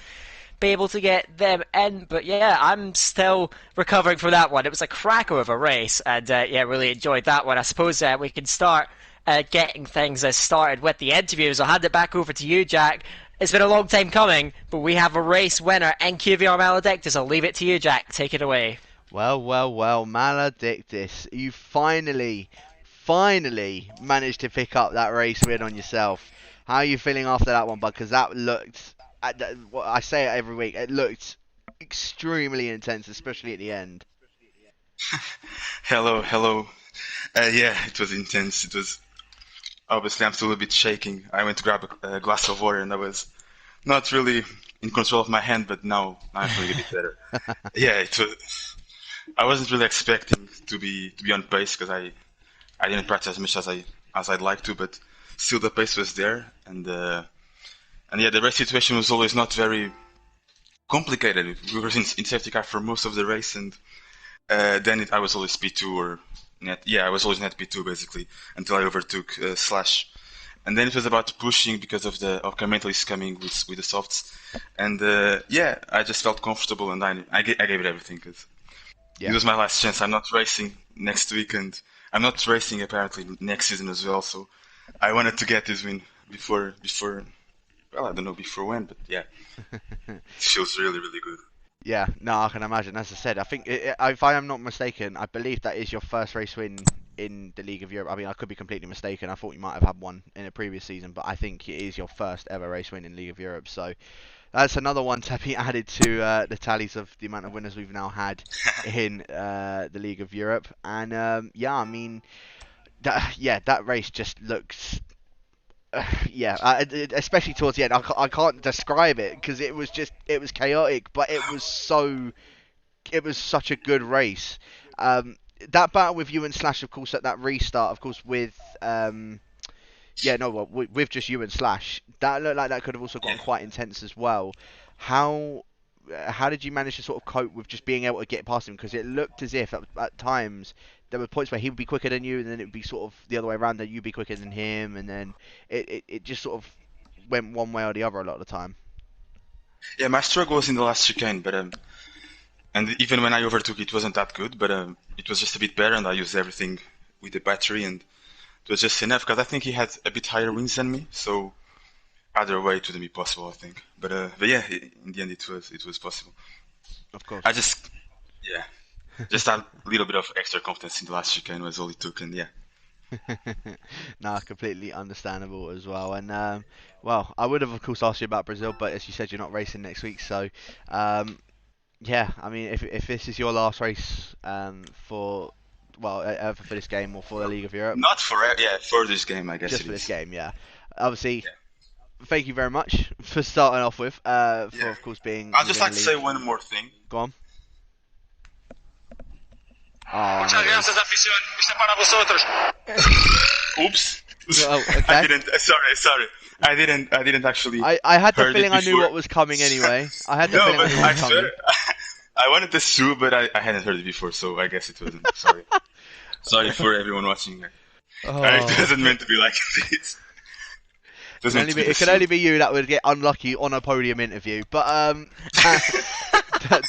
be able to get them in. But yeah, I'm still recovering from that one. It was a cracker of a race, and yeah, really enjoyed that one. I suppose we can start getting things started with the interviews. I'll hand it back over to you, Jack. It's been a long time coming, but we have a race winner in QVR Maledictus. I'll leave it to you, Jack. Take it away. Well, Maledictus, you finally managed to pick up that race win on yourself. How are you feeling after that one, bud? Because that looked, I say it every week, it looked extremely intense, especially at the end. Hello. Yeah, it was intense. It was... Obviously, I'm still a bit shaking. I went to grab a glass of water, and I was not really in control of my hand, but now I'm feeling a bit better. Yeah, it was... I wasn't really expecting to be on pace, because I didn't practice as much as I'd like to, but still the pace was there, and yeah, the race situation was always not very complicated. We were in safety car for most of the race, and then I was always P2 or net. Yeah, I was always net P2 basically until I overtook Slash, and then it was about pushing because of Carmentos coming with the softs, and yeah, I just felt comfortable, and I gave it everything, because it was my last chance. I'm not racing next week, and I'm not racing apparently next season as well, so I wanted to get this win before well, I don't know before when, but yeah, it feels really, really good. Yeah, no, I can imagine. As I said, I think, if I am not mistaken, I believe that is your first race win in the League of Europe. I mean, I could be completely mistaken. I thought you might have had one in a previous season, but I think it is your first ever race win in League of Europe. So that's another one to be added to the tallies of the amount of winners we've now had in the League of Europe. And yeah, I mean, that race just looks. Especially towards the end, I can't describe it because it was chaotic, but it was such a good race. That battle with you and Slash, of course, at that restart, of course, with with just you and Slash, that looked like that could have also gotten quite intense as well. How did you manage to sort of cope with just being able to get past him? Because it looked as if at times there were points where he would be quicker than you, and then it would be sort of the other way around, that you'd be quicker than him, and then it just sort of went one way or the other a lot of the time. Yeah, my struggle was in the last chicane, but and even when I overtook, it wasn't that good, but it was just a bit better, and I used everything with the battery, and it was just enough, because I think he had a bit higher wins than me, so either way it wouldn't be possible, I think. But yeah, in the end it was possible. Of course. I just had a little bit of extra confidence in the last chicane was all it took, and yeah. No, completely understandable as well. And well, I would have of course asked you about Brazil, but as you said, you're not racing next week, so yeah, I mean, if this is your last race for ever for this game or for the League of Europe, not for this game, I guess. Just it for is. this game, yeah. Obviously, thank you very much for starting off with. For of course being. I'd just like to say one more thing. Go on. Muchas gracias, afición. Este para vosotros. Oops. Oh, okay. I didn't. Sorry. I didn't actually. I had the feeling I knew what was coming anyway. I had the feeling I knew what was coming. I wanted to sue, but I hadn't heard it before, so I guess it wasn't. Sorry. Sorry for everyone watching. It wasn't meant to be like this. It could only be you that would get unlucky on a podium interview. But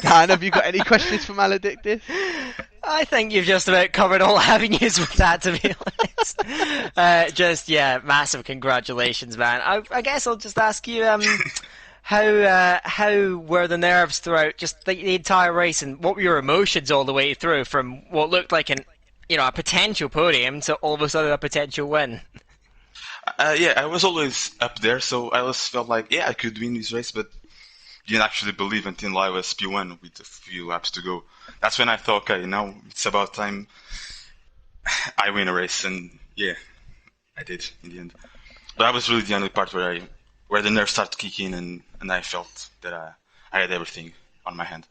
Dan, have you got any questions for Maledictus? I think you've just about covered all avenues with that, to be honest. Massive congratulations, man. I guess I'll just ask you, how were the nerves throughout just the entire race, and what were your emotions all the way through from what looked like a potential podium to all of a sudden a potential win? I was always up there, so I always felt like, I could win this race, but didn't actually believe until I was P1 with a few laps to go. That's when I thought, okay, now it's about time I win a race, and I did in the end. But that was really the only part where the nerves started kicking in, and I felt that I had everything in my hand.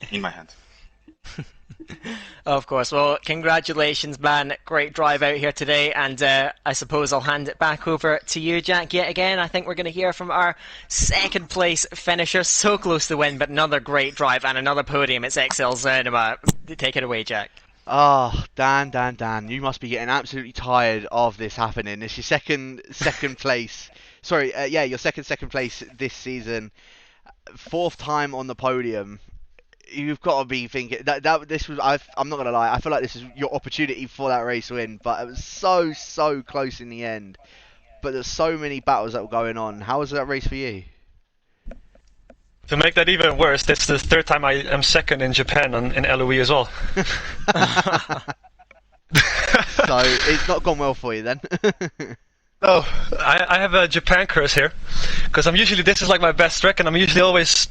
Of course. Well, congratulations, man. Great drive out here today, and I suppose I'll hand it back over to you, Jack, yet again. I think we're going to hear from our second place finisher. So close to win, but another great drive and another podium. It's XL Cinema. Take it away, Jack. Oh, Dan, you must be getting absolutely tired of this happening. It's your second place. Sorry, your second place this season. Fourth time on the podium. You've got to be thinking that this was. I'm not gonna lie. I feel like this is your opportunity for that race win, but it was so close in the end. But there's so many battles that were going on. How was that race for you? To make that even worse, that's the third time I am second in Japan in LOE as well. So it's not gone well for you then. No, I have a Japan curse here, because this is like my best track, and I'm usually always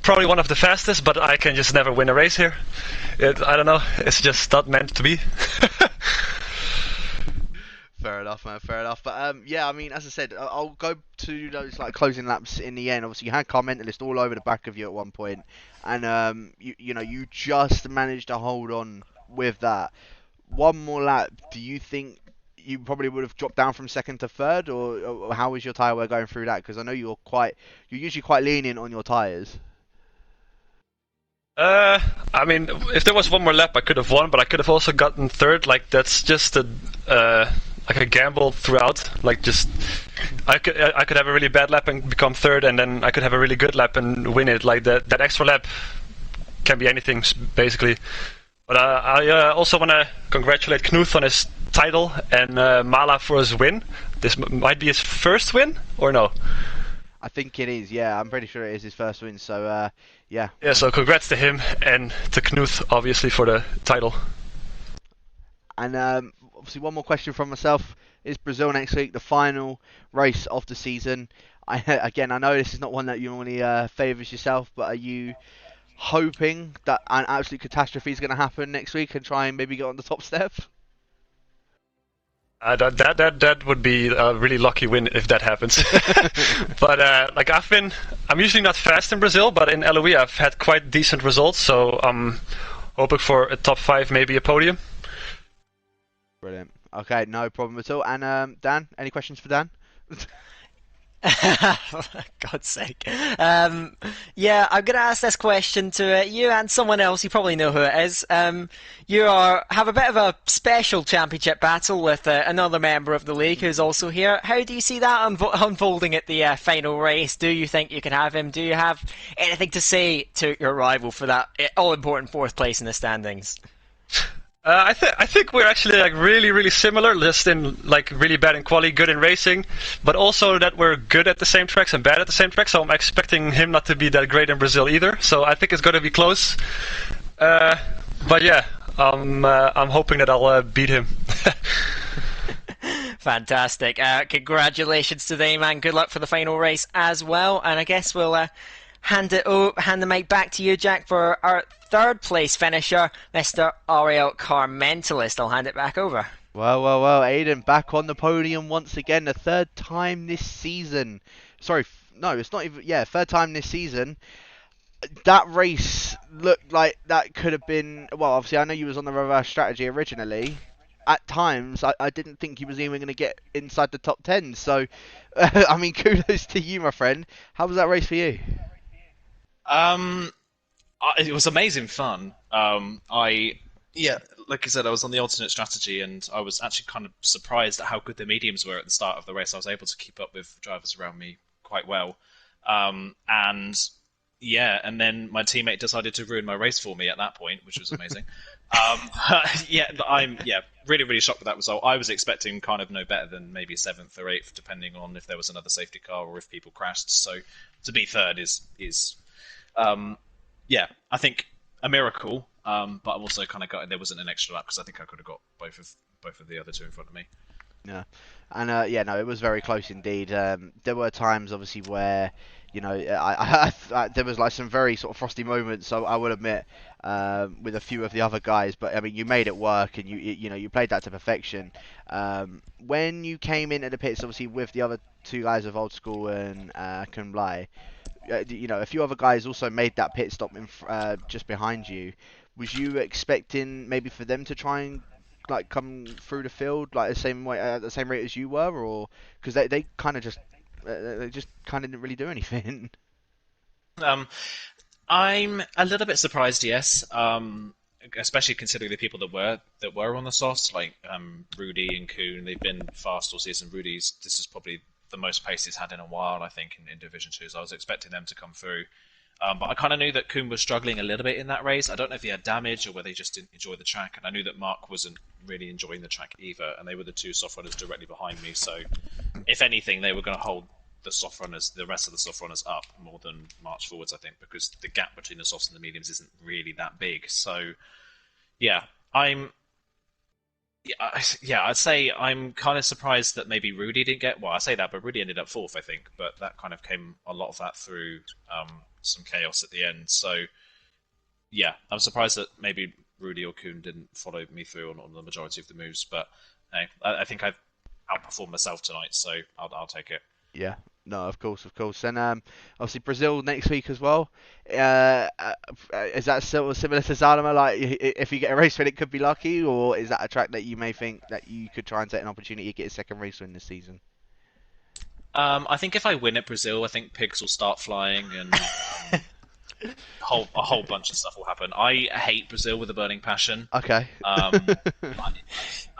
probably one of the fastest, but I can just never win a race here. I don't know, it's just not meant to be. Fair enough, man. Fair enough. But I mean, as I said, I'll go to those closing laps in the end. Obviously, you had car mentalist all over the back of you at one point, and you just managed to hold on with that. One more lap. Do you think you probably would have dropped down from second to third, or how was your tyre wear going through that? Because I know you're usually quite lenient on your tyres. I mean, if there was one more lap, I could have won, but I could have also gotten third. That's just a gamble throughout. I could have a really bad lap and become third, and then I could have a really good lap and win it. That extra lap can be anything, basically. But I also want to congratulate Knuth on his title and Mala for his win. This might be his first win, or no? I think it is, yeah. I'm pretty sure it is his first win, so yeah. Yeah, so congrats to him and to Knuth, obviously, for the title. And obviously, one more question from myself: is Brazil next week the final race of the season? Again, I know this is not one that you normally favours yourself, but are you hoping that an absolute catastrophe is going to happen next week and try and maybe get on the top step? That would be a really lucky win if that happens. But like I'm usually not fast in Brazil, but in LOE I've had quite decent results, so I'm hoping for a top 5, maybe a podium. Brilliant. Okay, no problem at all. And Dan, any questions for Dan? For God's sake. Yeah, I'm going to ask this question to you and someone else. You probably know who it is. You have a bit of a special championship battle with another member of the league who's also here. How do you see that unfolding at the final race? Do you think you can have him? Do you have anything to say to your rival for that all-important 4th place in the standings? I think we're actually like really similar, just in like really bad in quali, good in racing, but also that we're good at the same tracks and bad at the same tracks. So I'm expecting him not to be that great in Brazil either. So I think it's going to be close. But yeah, I'm hoping that I'll beat him. Fantastic. Congratulations today, man. Good luck for the final race as well. And I guess we'll hand the mic back to you, Jack, for our 3rd place finisher, Mr. Ariel Carmentalist. I'll hand it back over. Well, Aiden back on the podium once again, the 3rd time this season. Sorry, no, it's not even, 3rd time this season. That race looked like that could have been, well, obviously I know you was on the reverse strategy originally. At times, I didn't think he was even going to get inside the top 10. So, I mean, kudos to you, my friend. How was that race for you? It was amazing fun. Like I said, I was on the alternate strategy, and I was actually kind of surprised at how good the mediums were at the start of the race. I was able to keep up with drivers around me quite well. And then my teammate decided to ruin my race for me at that point, which was amazing. I'm really shocked with that result. I was expecting kind of no better than maybe 7th or 8th, depending on if there was another safety car or if people crashed. So to be 3rd is I think a miracle, but I'm also kind of gutted there wasn't an extra lap because I think I could have got both of the other two in front of me. Yeah, and no, it was very close indeed. There were times, obviously, where I there was like some very sort of frosty moments. So I will admit, with a few of the other guys, but I mean, you made it work, and you played that to perfection. When you came into the pits, obviously with the other 2 guys of Old School and Kun Blai, a few other guys also made that pit stop just behind you. Was you expecting maybe for them to try and like come through the field like the same way at the same rate as you were, or because they kind of just didn't really do anything? I'm a little bit surprised, yes. Especially considering the people that were on the softs, like Rudy and Kuhn. They've been fast all season. This is probably the most pace he's had in a while, I think, in Division 2, so I was expecting them to come through. But I kind of knew that Kuhn was struggling a little bit in that race. I don't know if he had damage or whether he just didn't enjoy the track, and I knew that Mark wasn't really enjoying the track either, and they were the 2 soft runners directly behind me, so if anything, they were going to hold the rest of the soft runners up more than march forwards, I think, because the gap between the softs and the mediums isn't really that big. So, I'd say I'm kind of surprised that maybe Rudy didn't get. Well, I say that, but Rudy ended up 4th, I think. But that kind of came a lot of that through some chaos at the end. So, I'm surprised that maybe Rudy or Kuhn didn't follow me through on the majority of the moves. But I think I've outperformed myself tonight, so I'll take it. Yeah, no, of course. And obviously Brazil next week as well. Is that similar to Zalama? Like, if you get a race win, it could be lucky, or is that a track that you may think that you could try and take an opportunity to get a second race win this season? I think if I win at Brazil, I think pigs will start flying and a whole bunch of stuff will happen. I hate Brazil with a burning passion. Okay.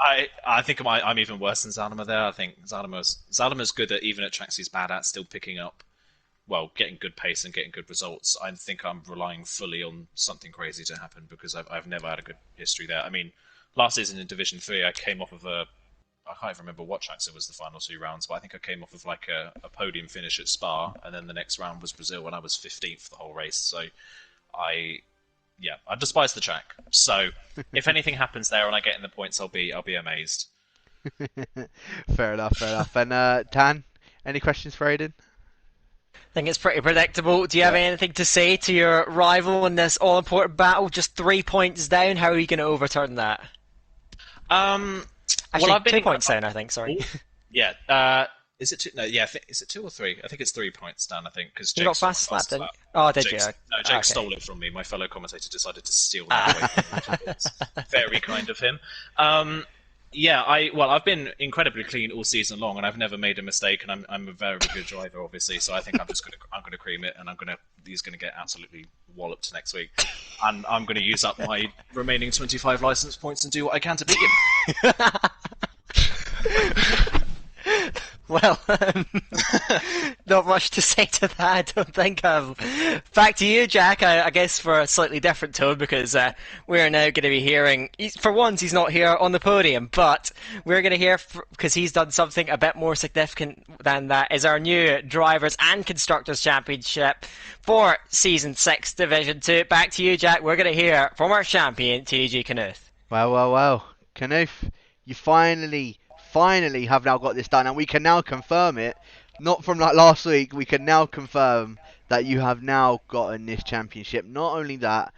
I think I'm even worse than Zalama there. I think Zalama's good at, even at tracks he's bad at, still picking up, getting good pace and getting good results. I think I'm relying fully on something crazy to happen because I've never had a good history there. I mean, last season in Division 3, I came off of I can't even remember what tracks it was the final 2 rounds, but I think I came off of like a podium finish at Spa, and then the next round was Brazil when I was 15th the whole race. So yeah, I despise the track. So if anything happens there and I get in the points, I'll be amazed. Fair enough. And Dan, any questions for Aiden? I think it's pretty predictable. Do you have anything to say to your rival in this all-important battle? Just 3 points down. How are you going to overturn that? Actually, Well, I've been 2 points down, I think. Sorry. Yeah. Is it 2? No, yeah. Is it 2 or 3? I think it's 3 points down. I think because You Jake got fast slapped, didn't you? Oh, did you? No, Jake Okay. stole it from me. My fellow commentator decided to steal that away from me. It's very kind of him. Yeah, I've been incredibly clean all season long, and I've never made a mistake. And I'm a very good driver, obviously. So I think I'm gonna cream it, and he's gonna get absolutely walloped next week, and I'm gonna use up my remaining 25 license points and do what I can to beat him. Well, not much to say to that, I don't think. Back to you, Jack, I guess for a slightly different tone, because we're now going to be hearing, for once he's not here on the podium, but we're going to hear, because he's done something a bit more significant than that, is our new Drivers' and Constructors' Championship for Season 6 Division 2. Back to you, Jack, we're going to hear from our champion, TDG Knuth. Well. Knuth, you finally have now got this done, and we can now confirm it. Not from like last week, we can now confirm that you have now gotten this championship. Not only that,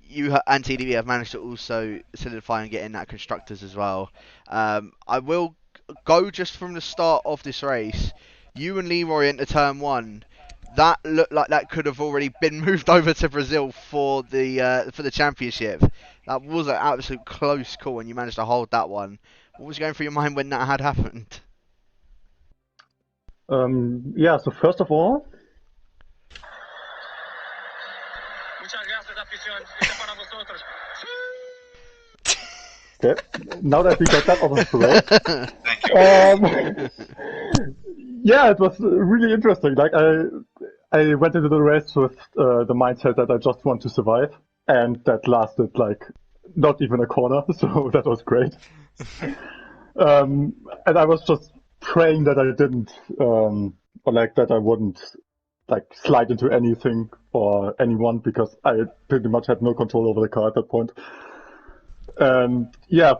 you and TDB have managed to also solidify and get in that constructors as well. I will go just from the start of this race. You and Leroy into turn 1. That looked like that could have already been moved over to Brazil for the championship. That was an absolute close call, and you managed to hold that one. What was going through your mind when that had happened? Yeah, so first of all, okay, now that we got that over the way, yeah, it was really interesting. Like I went into the race with the mindset that I just want to survive, and that lasted like not even a corner, so that was great. And I was just praying that I didn't, or like that I wouldn't like slide into anything or anyone, because I pretty much had no control over the car at that point. And yeah,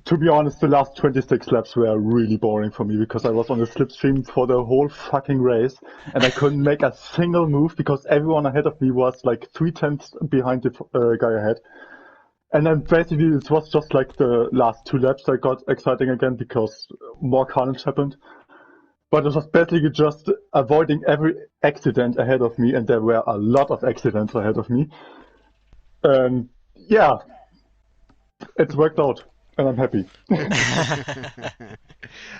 to be honest, the last 26 laps were really boring for me, because I was on the slipstream for the whole fucking race, and I couldn't make a single move because everyone ahead of me was like 3/10 behind the guy ahead. And then basically it was just like the last 2 laps that got exciting again, because more carnage happened. But it was basically just avoiding every accident ahead of me, and there were a lot of accidents ahead of me. And yeah, it's worked out, and I'm happy.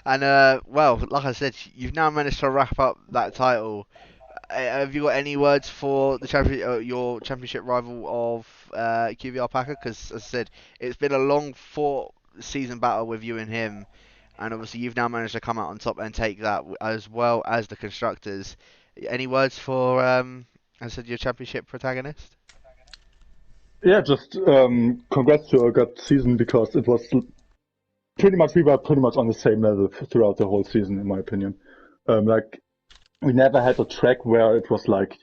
And well, like I said, you've now managed to wrap up that title. Have you got any words for the your championship rival of QVR Packer? Because as I said, it's been a long 4-season battle with you and him, and obviously you've now managed to come out on top and take that, as well as the constructors. Any words for, as I said, your championship protagonist? Yeah, just congrats to a good season, because it was we were pretty much on the same level throughout the whole season, in my opinion. Like, we never had a track where it was like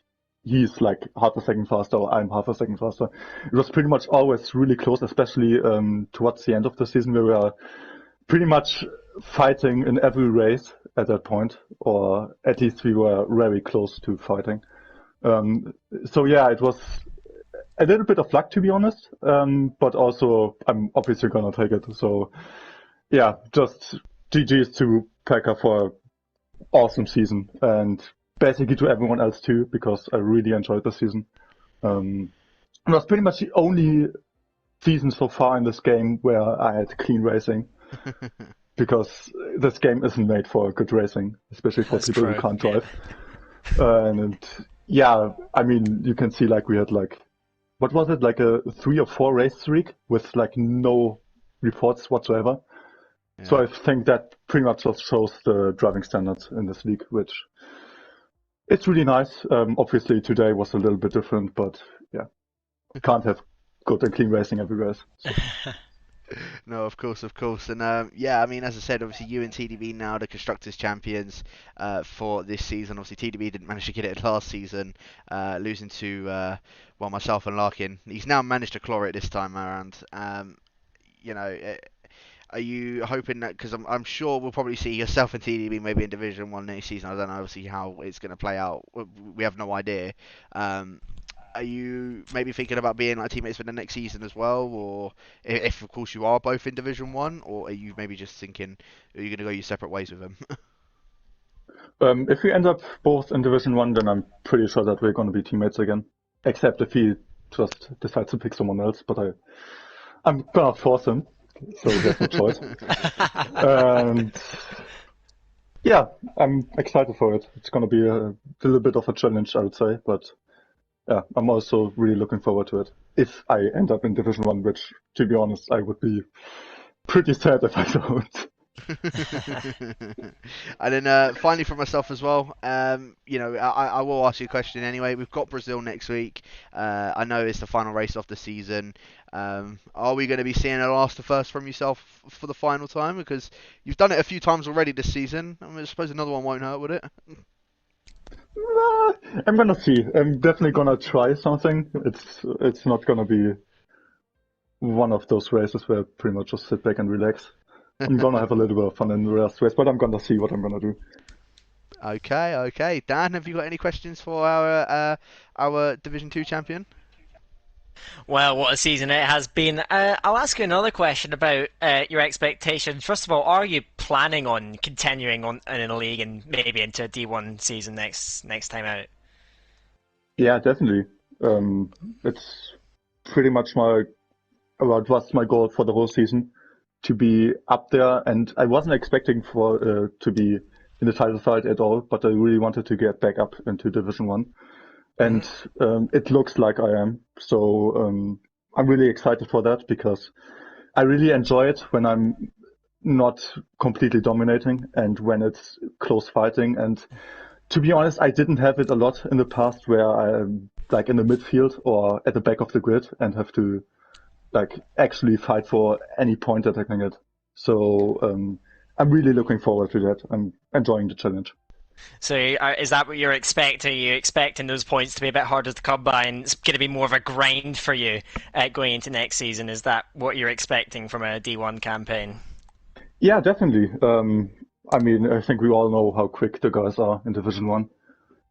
he's like half a second faster or I'm half a second faster. It was pretty much always really close, especially towards the end of the season, where we were pretty much fighting in every race at that point, or at least we were very close to fighting. So yeah, it was a little bit of luck, to be honest, but also I'm obviously gonna take it. So yeah, just GG's to Packer for an awesome season, and basically to everyone else too, because I really enjoyed the season. It was pretty much the only season so far in this game where I had clean racing, because this game isn't made for good racing, especially for people who can't drive. And yeah, I mean, you can see like we had like, what was it, like a 3 or 4 race streak with like no reports whatsoever. Yeah. So I think that pretty much just shows the driving standards in this league, which it's really nice. Obviously today was a little bit different, but yeah, you can't have good and clean racing every race. So. No, of course. And yeah, I mean, as I said, obviously you and TDB now the Constructors Champions for this season. Obviously TDB didn't manage to get it last season, losing to, well, myself and Larkin. He's now managed to claw it this time around. You know, are you hoping that, because I'm sure we'll probably see yourself and TDB maybe in Division 1 next season. I don't know obviously how it's going to play out. We have no idea. Are you maybe thinking about being like teammates for the next season as well, or if of course you are both in Division 1, or are you maybe just thinking are you going to go your separate ways with him? If we end up both in Division 1, then I'm pretty sure that we're going to be teammates again. Except if he just decides to pick someone else, but I'm going to force him, so there's no choice. And yeah, I'm excited for it. It's going to be a little bit of a challenge, I would say, but yeah, I'm also really looking forward to it. If I end up in Division 1, which, to be honest, I would be pretty sad if I don't. And then finally for myself as well, you know, I will ask you a question anyway. We've got Brazil next week. I know it's the final race of the season. Are we going to be seeing a last to first from yourself for the final time? Because you've done it a few times already this season. I mean, I suppose another one won't hurt, would it? I'm gonna see. I'm definitely gonna try something. It's not gonna be one of those races where I pretty much just sit back and relax. I'm gonna have a little bit of fun in the last race, but I'm gonna see what I'm gonna do. Okay. Dan, have you got any questions for our Division 2 champion? Well, what a season it has been. I'll ask you another question about your expectations. First of all, are you planning on continuing on in a league and maybe into a D1 season next time out? Yeah, definitely. It's pretty much what's my goal for the whole season, to be up there. And I wasn't expecting to be in the title fight at all, but I really wanted to get back up into Division 1. And it looks like I am. So I'm really excited for that, because I really enjoy it when I'm not completely dominating and when it's close fighting. And to be honest, I didn't have it a lot in the past, where I'm like in the midfield or at the back of the grid and have to like actually fight for any point that I can get. So I'm really looking forward to that. I'm enjoying the challenge. So is that what you're expecting? Are you expecting those points to be a bit harder to come by, and it's going to be more of a grind for you going into next season? Is that what you're expecting from a D1 campaign? Yeah, definitely. I mean, I think we all know how quick the guys are in Division 1.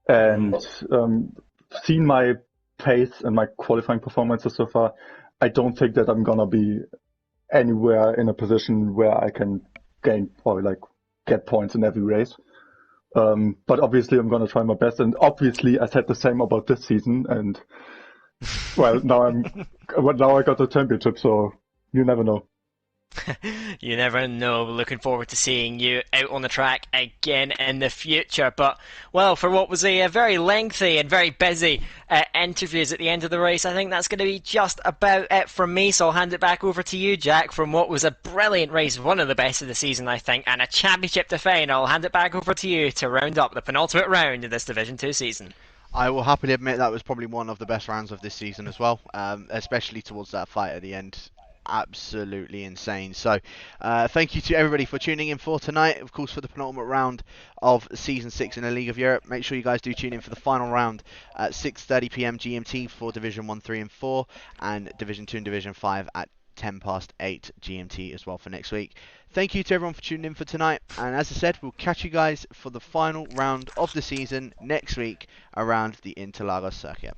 And seeing my pace and my qualifying performances so far, I don't think that I'm going to be anywhere in a position where I can gain or like get points in every race. But obviously I'm going to try my best, and obviously I said the same about this season, and well, now I got the championship, so you never know. You never know. Looking forward to seeing you out on the track again in the future. But, well, for what was a very lengthy and very busy interviews at the end of the race, I think that's going to be just about it from me. So I'll hand it back over to you, Jack, from what was a brilliant race, one of the best of the season, I think, and a championship to final. I'll hand it back over to you to round up the penultimate round of this Division 2 season. I will happily admit that was probably one of the best rounds of this season as well, especially towards that fight at the end. Absolutely insane. So thank you to everybody for tuning in for tonight, of course, for the penultimate round of Season 6 in the League of Europe. Make sure you guys do tune in for the final round at 6:30 PM GMT for Division 1, 3 and 4, and Division 2 and Division 5 at 8:10 GMT as well for next week. Thank you to everyone for tuning in for tonight, and as I said, we'll catch you guys for the final round of the season next week around the Interlagos circuit.